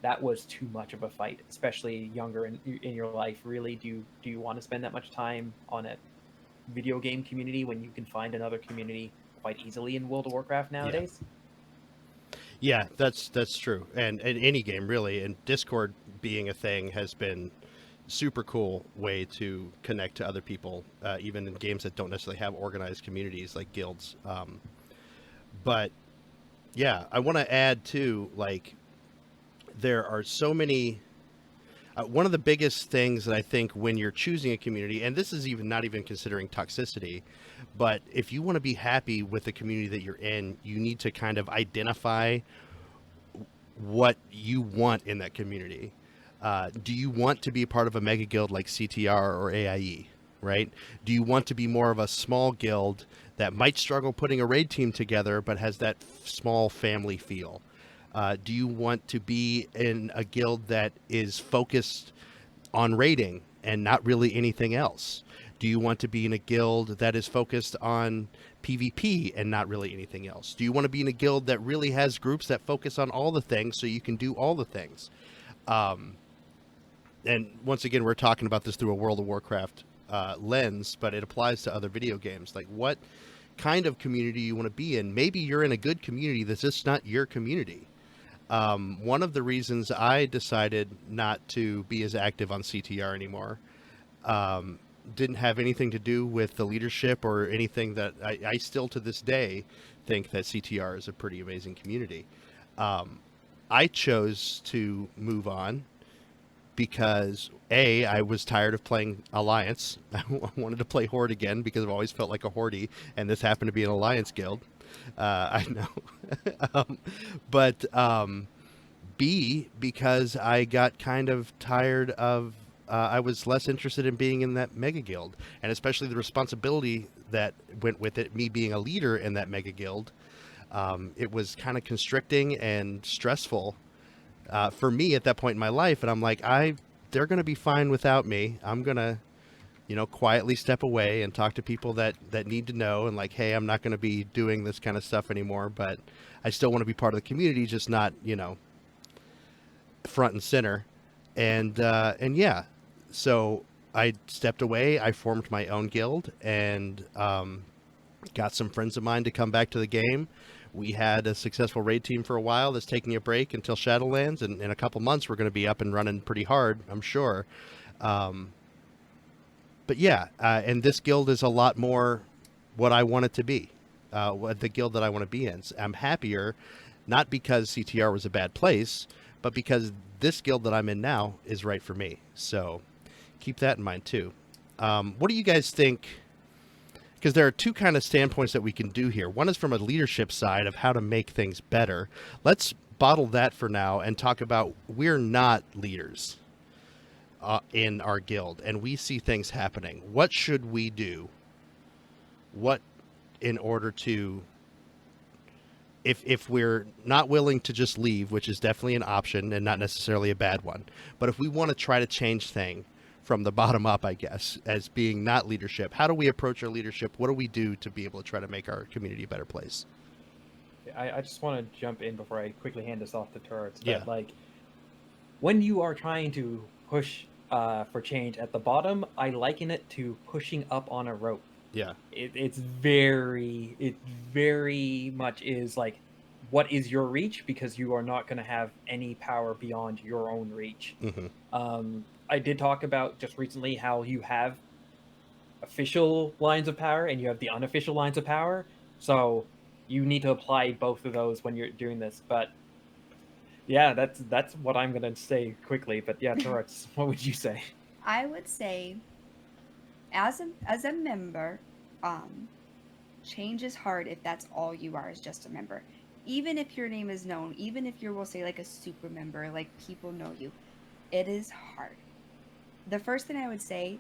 that was too much of a fight, especially younger in your life. Really, do you want to spend that much time on a video game community when you can find another community quite easily in World of Warcraft nowadays? Yeah, that's true. And any game really, and Discord being a thing has been super cool way to connect to other people, even in games that don't necessarily have organized communities like guilds. But yeah, I want to add too, like, there are so many. One of the biggest things that I think when you're choosing a community, and this is not even considering toxicity, but if you want to be happy with the community that you're in, you need to kind of identify what you want in that community. Do you want to be a part of a mega guild like CTR or AIE, right? Do you want to be more of a small guild that might struggle putting a raid team together but has that small family feel? Do you want to be in a guild that is focused on raiding and not really anything else? Do you want to be in a guild that is focused on PvP and not really anything else? Do you want to be in a guild that really has groups that focus on all the things so you can do all the things? And once again, we're talking about this through a World of Warcraft lens, but it applies to other video games. Like, what kind of community you want to be in? Maybe you're in a good community that's just not your community. One of the reasons I decided not to be as active on CTR anymore didn't have anything to do with the leadership or anything. That I still to this day think that CTR is a pretty amazing community. I chose to move on because I was tired of playing Alliance. I wanted to play Horde again because I've always felt like a Horde, and this happened to be an Alliance guild. I know. But B, because I got kind of tired of, I was less interested in being in that mega guild, and especially the responsibility that went with it, me being a leader in that mega guild. It was kind of constricting and stressful for me at that point in my life. And I'm like, they're going to be fine without me. I'm going to, quietly step away and talk to people that need to know, and like, hey, I'm not going to be doing this kind of stuff anymore, but I still want to be part of the community, just not, front and center. And yeah, so I stepped away. I formed my own guild, and got some friends of mine to come back to the game. We had a successful raid team for a while that's taking a break until Shadowlands, and in a couple months we're going to be up and running pretty hard, I'm sure. But yeah, and this guild is a lot more what I want it to be, the guild that I want to be in. I'm happier, not because CTR was a bad place, but because this guild that I'm in now is right for me. So keep that in mind too. What do you guys think? Because there are two kind of standpoints that we can do here. One is from a leadership side of how to make things better. Let's bottle that for now and talk about, we're not leaders in our guild, and we see things happening. What should we do? What in order to, if we're not willing to just leave, which is definitely an option and not necessarily a bad one, but if we want to try to change things from the bottom up, I guess, as being not leadership, how do we approach our leadership? What do we do to be able to try to make our community a better place? I just want to jump in before I quickly hand this off to Turrets. Yeah. But like, when you are trying to push for change at the bottom, I liken it to pushing up on a rope. Yeah. It very much is like, what is your reach? Because you are not going to have any power beyond your own reach. Mm-hmm. I did talk about just recently how you have official lines of power and you have the unofficial lines of power. So you need to apply both of those when you're doing this. But yeah, that's what I'm gonna say quickly. But yeah, Torres, what would you say? I would say, as a member, change is hard if that's all you are, is just a member. Even if your name is known, even if you're, we'll say, like a super member, like people know you, it is hard. The first thing I would say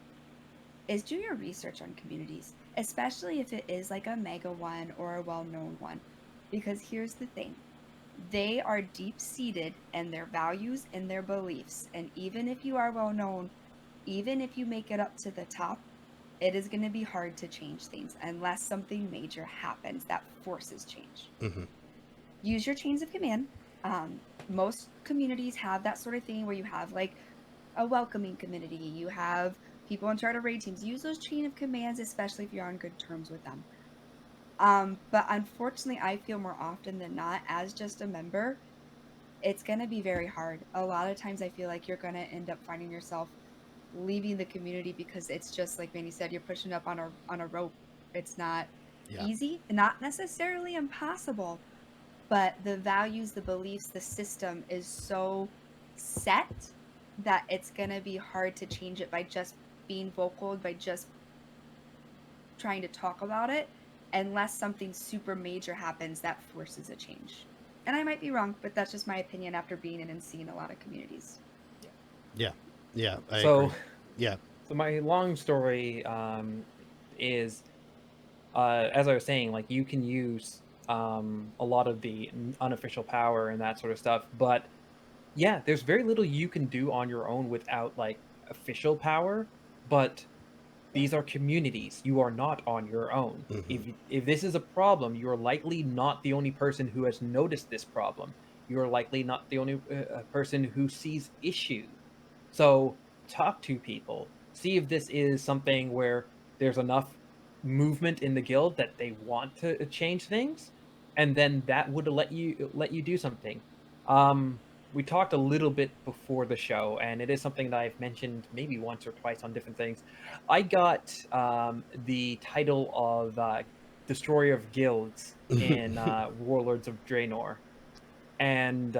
is do your research on communities, especially if it is like a mega one or a well-known one. Because here's the thing, they are deep-seated in their values and their beliefs. And even if you are well-known, even if you make it up to the top, it is going to be hard to change things unless something major happens that forces change. Mm-hmm. Use your chains of command. Most communities have that sort of thing where you have like a welcoming community, you have people in charge of raid teams. Use those chain of commands, especially if you're on good terms with them. But unfortunately, I feel more often than not, as just a member, it's going to be very hard. A lot of times I feel like you're going to end up finding yourself leaving the community because it's just like Manny said, you're pushing up on a rope. It's not easy, not necessarily impossible, but the values, the beliefs, the system is so set that it's going to be hard to change it by just being vocal, by just trying to talk about it, unless something super major happens that forces a change. And I might be wrong, but that's just my opinion after being in and seeing a lot of communities. Yeah. I So agree. Yeah. So my long story is, as I was saying, like you can use a lot of the unofficial power and that sort of stuff, but yeah, there's very little you can do on your own without like official power. But these are communities. You are not on your own. Mm-hmm. If this is a problem, you are likely not the only person who has noticed this problem. You are likely not the only person who sees issue. So talk to people. See if this is something where there's enough movement in the guild that they want to change things, and then that would let you do something. We talked a little bit before the show, and it is something that I've mentioned maybe once or twice on different things. I got the title of Destroyer of Guilds in Warlords of Draenor, and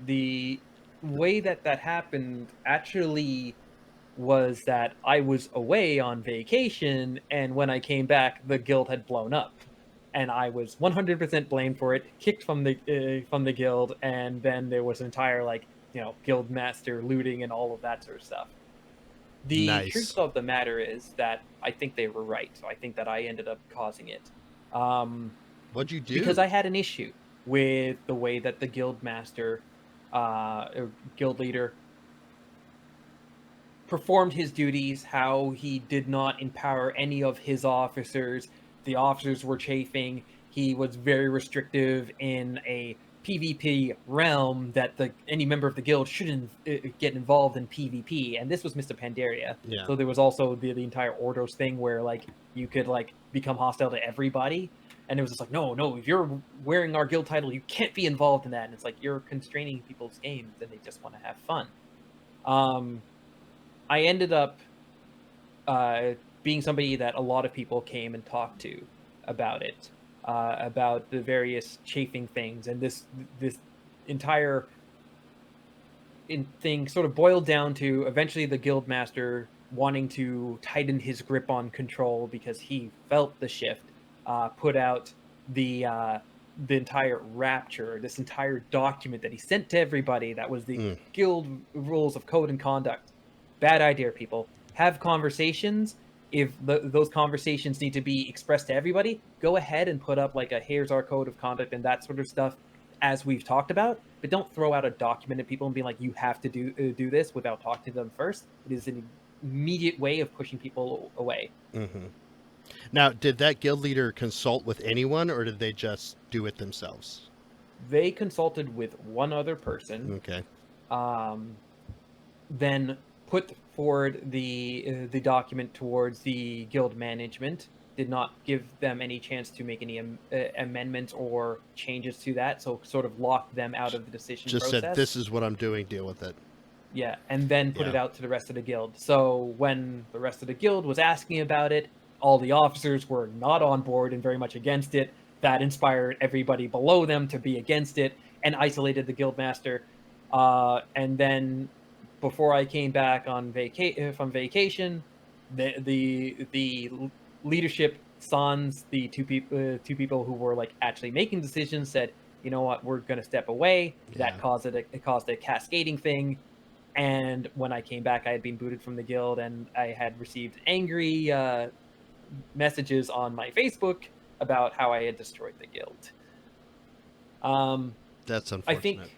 the way that happened actually was that I was away on vacation, and when I came back, the guild had blown up, and I was 100% blamed for it, kicked from the guild, and then there was entire like guild master looting and all of that sort of stuff. The truth Nice. of the matter is that I think they were right. So I think that I ended up causing it. Um, What'd you because do? I had an issue with the way that the guild master, or guild leader, performed his duties, how he did not empower any of his officers. The officers were chafing. He was very restrictive in a PvP realm that any member of the guild shouldn't get involved in PvP. And this was Mr. Pandaria. Yeah. So there was also the entire Ordos thing where like you could like become hostile to everybody. And it was just like, no, if you're wearing our guild title, you can't be involved in that. And it's like you're constraining people's games and they just want to have fun. I ended up being somebody that a lot of people came and talked to about it, about the various chafing things, and this entire thing sort of boiled down to eventually the guild master wanting to tighten his grip on control because he felt the shift, put out the entire rapture, this entire document that he sent to everybody that was the Mm. guild rules of code and conduct. Bad idea, people. Have conversations. If those conversations need to be expressed to everybody, go ahead and put up like a here's our code of conduct and that sort of stuff, as we've talked about. But don't throw out a document at people and be like, you have to do this without talking to them first. It is an immediate way of pushing people away. Mm-hmm. Now, did that guild leader consult with anyone, or did they just do it themselves? They consulted with one other person, Okay. then put forward the document towards the guild management. Did not give them any chance to make any amendments or changes to that, so sort of locked them out of the decision Just process. said, this is what I'm doing, deal with it. Yeah, and then put Yeah. it out to the rest of the guild. So when the rest of the guild was asking about it, all the officers were not on board and very much against it. That inspired everybody below them to be against it and isolated the guild master. And then before I came back on from vacation, the leadership sons, the two people who were like actually making decisions, said, you know what, we're going to step away. Yeah. That caused a cascading thing. And when I came back, I had been booted from the guild, and I had received angry messages on my Facebook about how I had destroyed the guild. That's I unfortunate. think,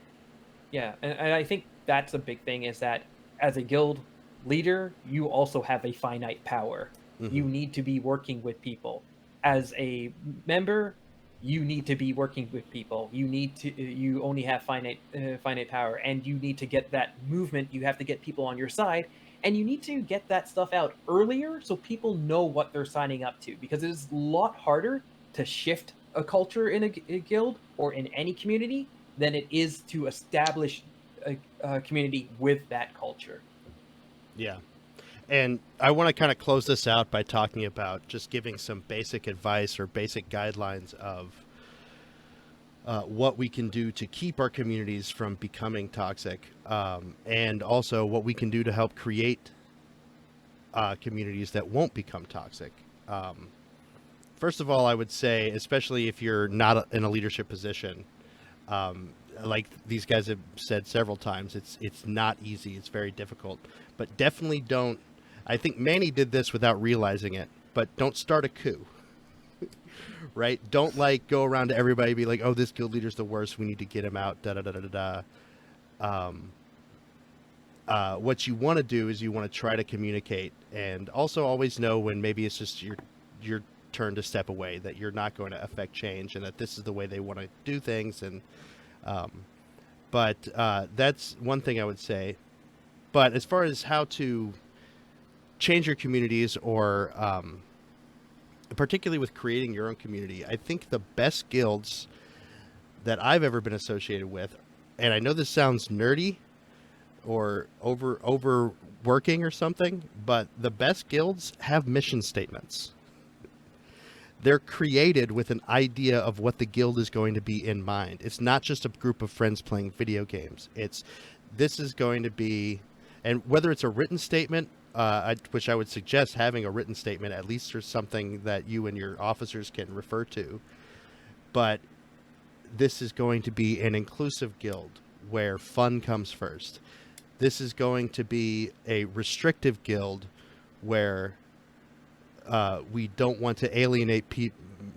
yeah, and I think that's a big thing, is that as a guild leader, you also have a finite power. Mhm. You need to be working with people. As a member, you need to be working with people. You only have finite power, and you need to get that movement. You have to get people on your side, and you need to get that stuff out earlier so people know what they're signing up to, because it is a lot harder to shift a culture in a guild or in any community than it is to establish a community with that culture. Yeah. And I want to kind of close this out by talking about just giving some basic advice or basic guidelines of what we can do to keep our communities from becoming toxic, and also what we can do to help create communities that won't become toxic. First of all, I would say, especially if you're not in a leadership position, like these guys have said several times, it's not easy. It's very difficult. But definitely don't. I think Manny did this without realizing it. But don't start a coup. Right? Don't like go around to everybody and be like, "Oh, this guild leader's the worst. We need to get him out." Da da da da da. What you want to do is you want to try to communicate, and also always know when maybe it's just your turn to step away, that you're not going to affect change, and that this is the way they want to do things. And but that's one thing I would say. But as far as how to change your communities, or particularly with creating your own community, I think the best guilds that I've ever been associated with, and I know this sounds nerdy or overworking or something, but the best guilds have mission statements. They're created with an idea of what the guild is going to be in mind. It's not just a group of friends playing video games. It's this is going to be, and whether it's a written statement, which I would suggest having a written statement, at least there's something that you and your officers can refer to. But this is going to be an inclusive guild where fun comes first. This is going to be a restrictive guild where we don't want to alienate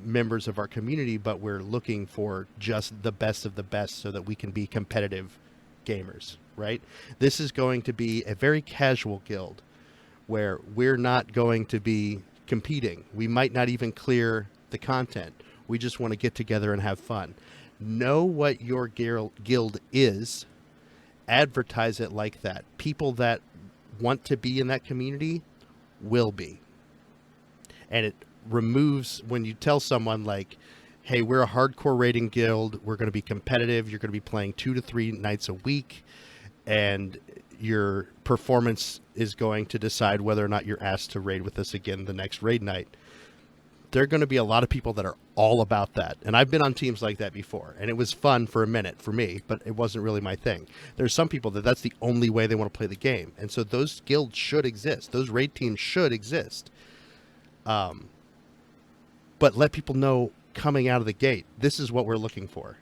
members of our community, but we're looking for just the best of the best so that we can be competitive gamers, right? This is going to be a very casual guild where we're not going to be competing. We might not even clear the content. We just want to get together and have fun. Know what your guild is. Advertise it like that. People that want to be in that community will be. And it removes, when you tell someone like, hey, we're a hardcore raiding guild, we're going to be competitive, you're going to be playing 2 to 3 nights a week, and your performance is going to decide whether or not you're asked to raid with us again the next raid night. There are going to be a lot of people that are all about that. And I've been on teams like that before, and it was fun for a minute for me, but it wasn't really my thing. There's some people that's the only way they want to play the game. And so those guilds should exist. Those raid teams should exist. But let people know coming out of the gate, this is what we're looking for.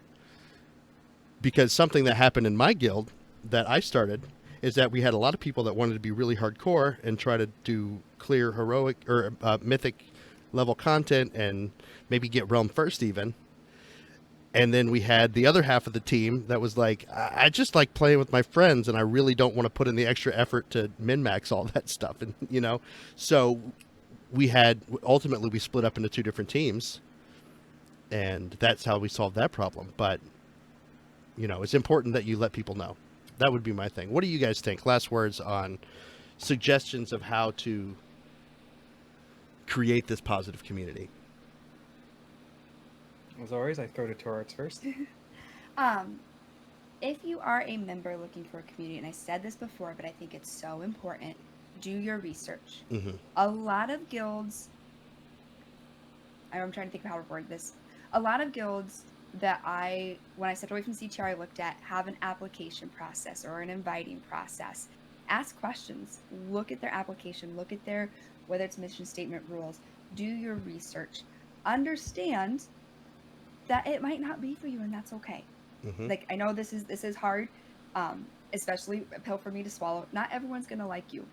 Because something that happened in my guild that I started is that we had a lot of people that wanted to be really hardcore and try to do clear heroic or mythic level content and maybe get realm first even. And then we had the other half of the team that was like, I just like playing with my friends and I really don't want to put in the extra effort to min-max all that stuff. And, you know, so ultimately we split up into 2 different teams, and that's how we solved that problem. But, you know, it's important that you let people know. That would be my thing. What do you guys think? Last words on suggestions of how to create this positive community. As always, I throw to Torrance first. If you are a member looking for a community, and I said this before, but I think it's so important, do your research. Mm-hmm. A lot of guilds, I'm trying to think of how to word this. A lot of guilds that when I stepped away from CTR, I looked at have an application process or an inviting process. Ask questions. Look at their application. Look at whether it's mission statement rules. Do your research. Understand that it might not be for you, and that's okay. Mm-hmm. Like, I know this is hard, especially a pill for me to swallow. Not everyone's gonna like you.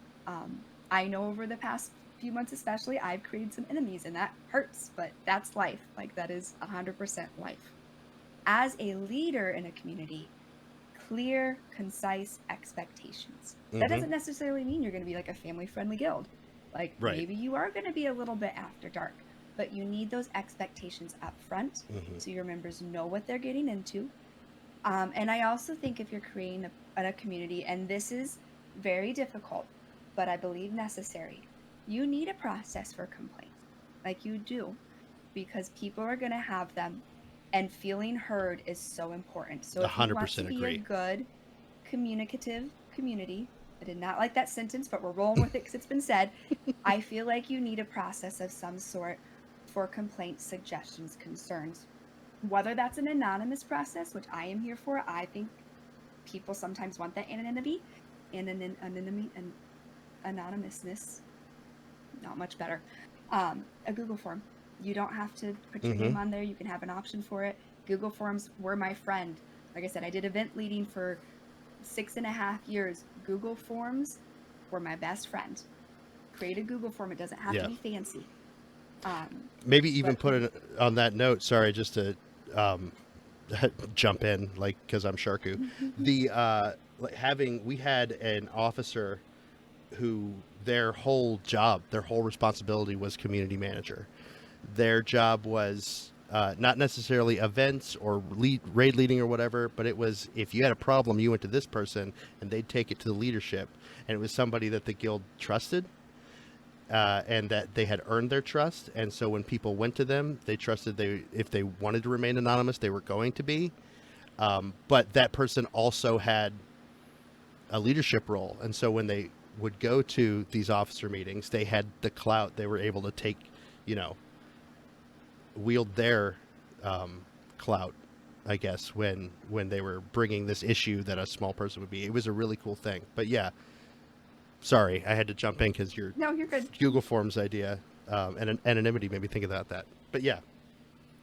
I know over the past few months especially, I've created some enemies, and that hurts, but that's life. Like, that is 100% life. As a leader in a community, clear, concise expectations. Mm-hmm. That doesn't necessarily mean you're going to be like a family-friendly guild. Like, right. Maybe you are going to be a little bit after dark, but you need those expectations up front so your members know what they're getting into. And I also think if you're creating a community, and this is very difficult, but I believe necessary, you need a process for complaints. Like, you do, because people are going to have them, and feeling heard is so important. So if you want to be agree. a good communicative community, I did not like that sentence, but we're rolling with it because it's been said. I feel like you need a process of some sort for complaints, suggestions, concerns. Whether that's an anonymous process, which I am here for, I think people sometimes want that anonymity and anonymousness. Not much better. A Google form. You don't have to put your name on there. You can have an option for it. Google Forms were my friend. Like I said, I did event leading for 6.5 years. Google Forms were my best friend. Create a Google form. It doesn't have to be fancy. Maybe even put it on that note. Sorry, just to jump in, like, because I'm Sharku. We had an officer who their whole responsibility was community manager. Their job was not necessarily events or raid leading or whatever, but it was if you had a problem, you went to this person and they'd take it to the leadership. And it was somebody that the guild trusted and that they had earned their trust. And so when people went to them, they trusted if they wanted to remain anonymous, they were going to be. But that person also had a leadership role. And so when they would go to these officer meetings, they had the clout. They were able to take, wield their clout I guess, when they were bringing this issue that a small person would be. It was a really cool thing. But yeah, sorry, I had to jump in because your No, you're good. Google Forms idea and anonymity made me think about that. But yeah,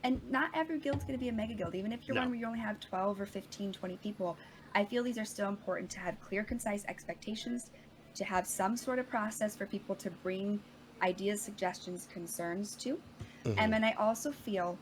And not every guild's going to be a mega guild. Even if you're No. one where you only have 12 or 15, 20 people, I feel these are still important to have clear, concise expectations, to have some sort of process for people to bring ideas, suggestions, concerns to. And then I also feel,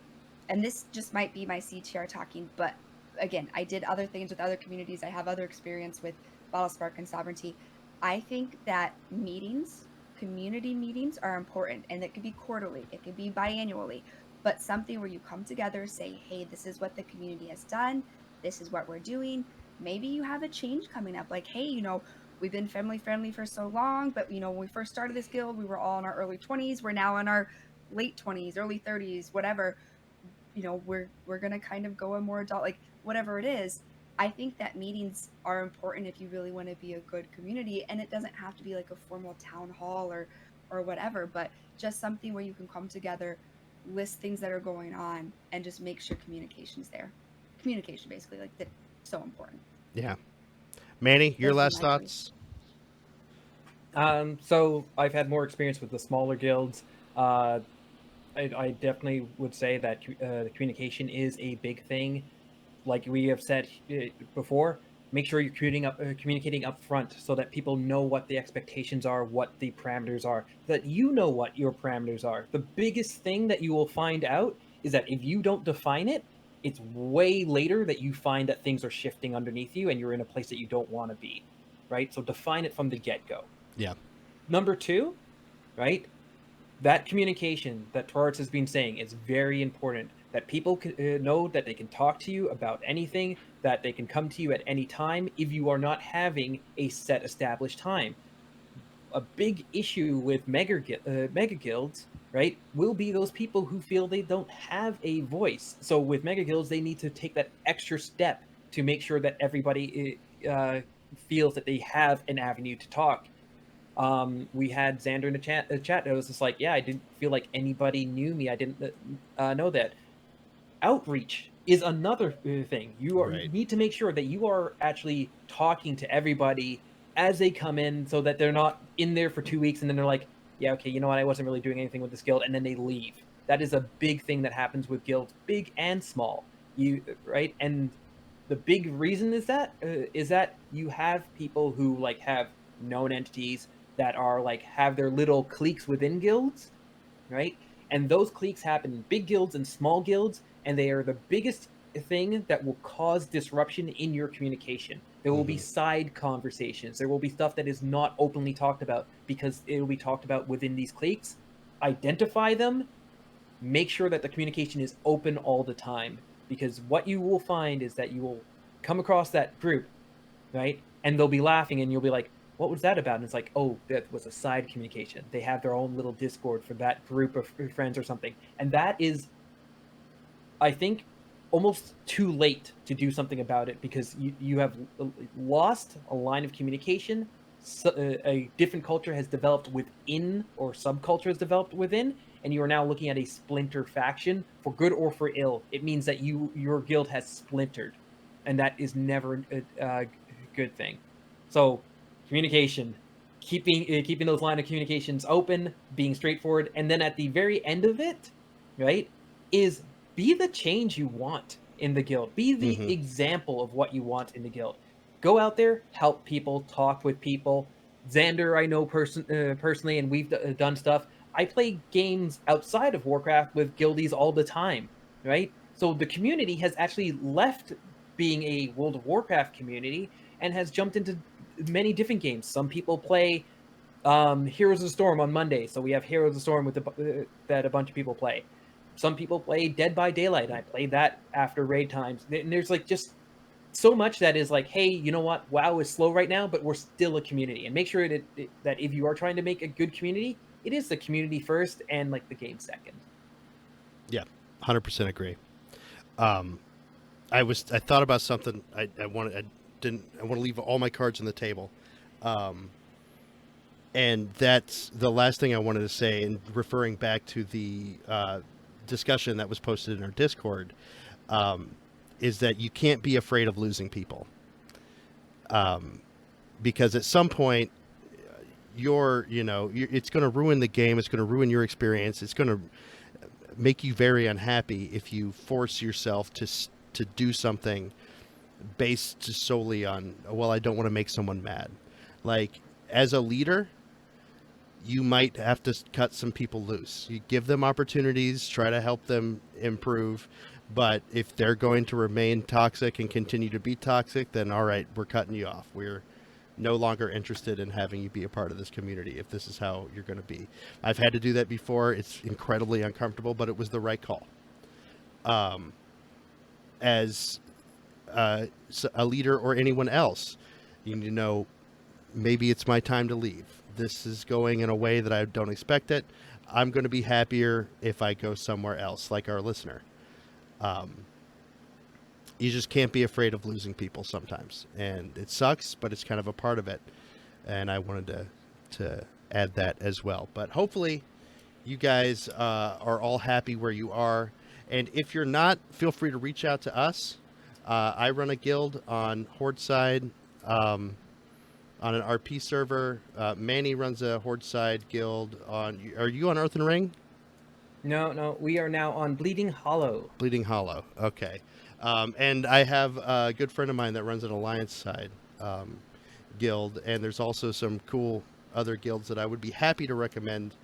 and this just might be my CTR talking, but again, I did other things with other communities. I have other experience with Battlespark and Sovereignty. I think that meetings, community meetings, are important, and it could be quarterly, it could be biannually, but something where you come together, say, hey, this is what the community has done, this is what we're doing. Maybe you have a change coming up, like, hey, we've been family friendly for so long, but when we first started this guild, we were all in our early 20s. We're now in our late 20s, early 30s, whatever. We're gonna kind of go a more adult, like whatever it is. I think that meetings are important if you really want to be a good community, and it doesn't have to be like a formal town hall or whatever, but just something where you can come together, list things that are going on, and just make sure communication's there. Communication, basically, like that's so important. yeah. Manny, your Those are last my thoughts? So I've had more experience with the smaller guilds. Uh, I definitely would say that communication is a big thing. Like we have said before, make sure you're communicating up front so that people know what the expectations are, what the parameters are, that you know what your parameters are. The biggest thing that you will find out is that if you don't define it, it's way later that you find that things are shifting underneath you and you're in a place that you don't want to be, right? So define it from the get-go. Yeah. Number two, right? That communication that Torres has been saying is very important. That people know that they can talk to you about anything, that they can come to you at any time if you are not having a set established time. A big issue with mega guilds, right, will be those people who feel they don't have a voice. So with mega guilds, they need to take that extra step to make sure that everybody feels that they have an avenue to talk. We had Xander in the chat. It was just like, yeah, I didn't feel like anybody knew me. I didn't know that. Outreach is another thing. You Right. need to make sure that you are actually talking to everybody as they come in, so that they're not in there for 2 weeks and then they're like, yeah, okay, you know what? I wasn't really doing anything with this guild, and then they leave. That is a big thing that happens with guilds, big and small. Right, and the big reason is that you have people who like have known entities that are like have their little cliques within guilds, right? And those cliques happen in big guilds and small guilds, and they are the biggest thing that will cause disruption in your communication. There will be side conversations. There will be stuff that is not openly talked about because it will be talked about within these cliques. Identify them, make sure that the communication is open all the time, because what you will find is that you will come across that group, right? And they'll be laughing and you'll be like, what was that about? And it's like, oh, that was a side communication. They have their own little Discord for that group of friends or something. And that is, I think, almost too late to do something about it, because you have lost a line of communication. So, a different culture has developed within, or subculture has developed within, and you are now looking at a splinter faction, for good or for ill. It means that your guild has splintered, and that is never a good thing. So communication, keeping those line of communications open, being straightforward, and then at the very end of it, right, is be the change you want in the guild. Be the example of what you want in the guild. Go out there, help people, talk with people. Xander, I know personally, and we've done stuff. I play games outside of Warcraft with guildies all the time, right? So the community has actually left being a World of Warcraft community and has jumped into many different games. Some people play Heroes of the Storm on Monday, so we have Heroes of the Storm with that a bunch of people play. Some people play Dead by Daylight, and I played that after raid times. And there's like just so much that is like, hey, you know what? WoW is slow right now, but we're still a community. And make sure that if you are trying to make a good community, it is the community first and like the game second. Yeah, 100% agree. I thought about something. I want to leave all my cards on the table. And that's the last thing I wanted to say, and referring back to the discussion that was posted in our Discord. is that you can't be afraid of losing people. Because at some point, it's going to ruin the game. It's going to ruin your experience. It's going to make you very unhappy if you force yourself to do something based solely on, well, I don't want to make someone mad. Like, as a leader, you might have to cut some people loose. You give them opportunities, try to help them improve. But if they're going to remain toxic and continue to be toxic, then all right, we're cutting you off. We're no longer interested in having you be a part of this community if this is how you're going to be. I've had to do that before. It's incredibly uncomfortable, but it was the right call. As a leader or anyone else, you need to know, maybe it's my time to leave. This is going in a way that I don't expect it. I'm going to be happier if I go somewhere else, like our listener. You just can't be afraid of losing people sometimes, and it sucks, but it's kind of a part of it. And I wanted to add that as well. But hopefully you guys are all happy where you are. And if you're not, feel free to reach out to us. I run a guild on Horde side, on an RP server. Manny runs a Horde side guild are you on Earth and Ring? No, we are now on Bleeding Hollow. Bleeding Hollow. Okay. And I have a good friend of mine that runs an Alliance side guild, and there's also some cool other guilds that I would be happy to recommend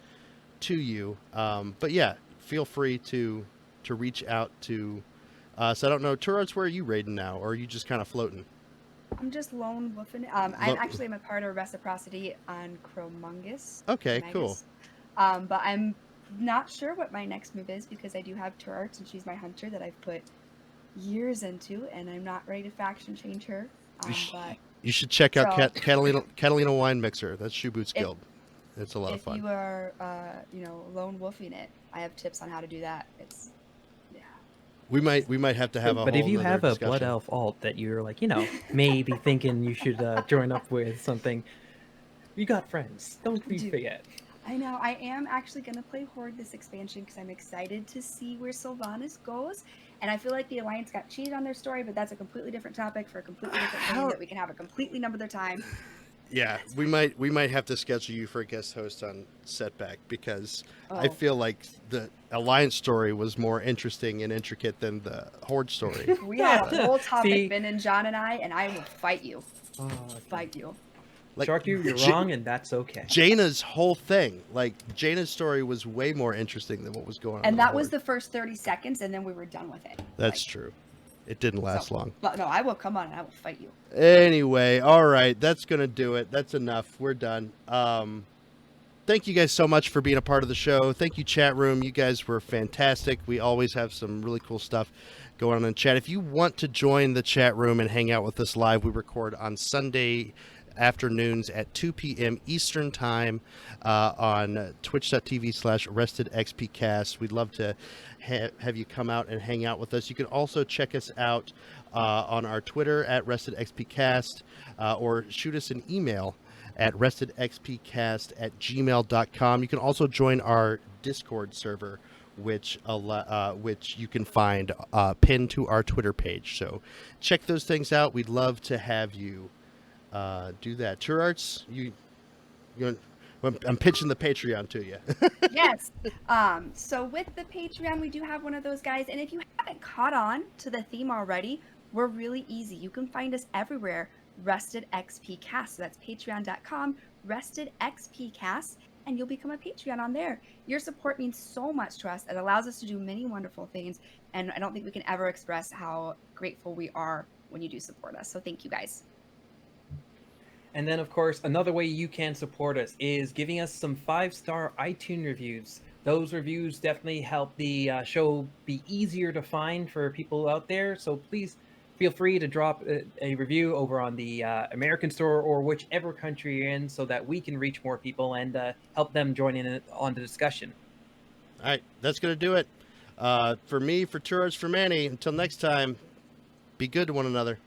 to you. But yeah, feel free to reach out to us. I don't know, Turarts, where are you raiding now, or are you just kind of floating? I'm just lone wolfing. I'm actually a part of Reciprocity on Chromungus. Okay, cool. But I'm not sure what my next move is, because I do have Turarts, and she's my hunter that I've put years into, and I'm not ready to faction change her. But you should check out Catalina Wine Mixer. That's Shoeboot's guild. It's a lot of fun. If you are, lone wolfing it, I have tips on how to do that. It's, yeah. We might have to have a. But whole if you have a discussion. Blood Elf alt that you're like, maybe thinking you should join up with something, you got friends. Don't forget. I know. I am actually going to play Horde this expansion because I'm excited to see where Sylvanas goes. And I feel like the Alliance got cheated on their story, but that's a completely different topic for a completely different thing that we can have a completely another time. Yeah, we might have to schedule you for a guest host on Setback, because I feel like the Alliance story was more interesting and intricate than the Horde story. We have a whole topic, Ben and John and I will fight you. Fight you. Like, Sharku, you're wrong, and that's okay. Jaina's whole thing, Jaina's story was way more interesting than what was going on. And that was the first 30 seconds, and then we were done with it. That's true. It didn't last long. But no, I will come on and I will fight you. Anyway, all right, that's going to do it. That's enough. We're done. Thank you guys so much for being a part of the show. Thank you, chat room. You guys were fantastic. We always have some really cool stuff going on in chat. If you want to join the chat room and hang out with us live, we record on Sunday afternoons at 2 p.m. Eastern Time on twitch.tv/RestedXPcast. We'd love to have you come out and hang out with us. You can also check us out on our Twitter at RestedXPcast, or shoot us an email at restedxpcast@gmail.com. You can also join our Discord server, which you can find pinned to our Twitter page. So check those things out. We'd love to have you do that. Turarts, I'm pitching the Patreon to you. Yes. So with the Patreon, we do have one of those guys. And if you haven't caught on to the theme already, we're really easy. You can find us everywhere. RestedXPcast. So that's patreon.com, RestedXPcast, and you'll become a Patreon on there. Your support means so much to us. It allows us to do many wonderful things. And I don't think we can ever express how grateful we are when you do support us. So thank you guys. And then, of course, another way you can support us is giving us some 5-star iTunes reviews. Those reviews definitely help the show be easier to find for people out there. So please feel free to drop a review over on the American store or whichever country you're in, so that we can reach more people and help them join in on the discussion. All right, that's going to do it. For me, for Turarts, for Manny, until next time, be good to one another.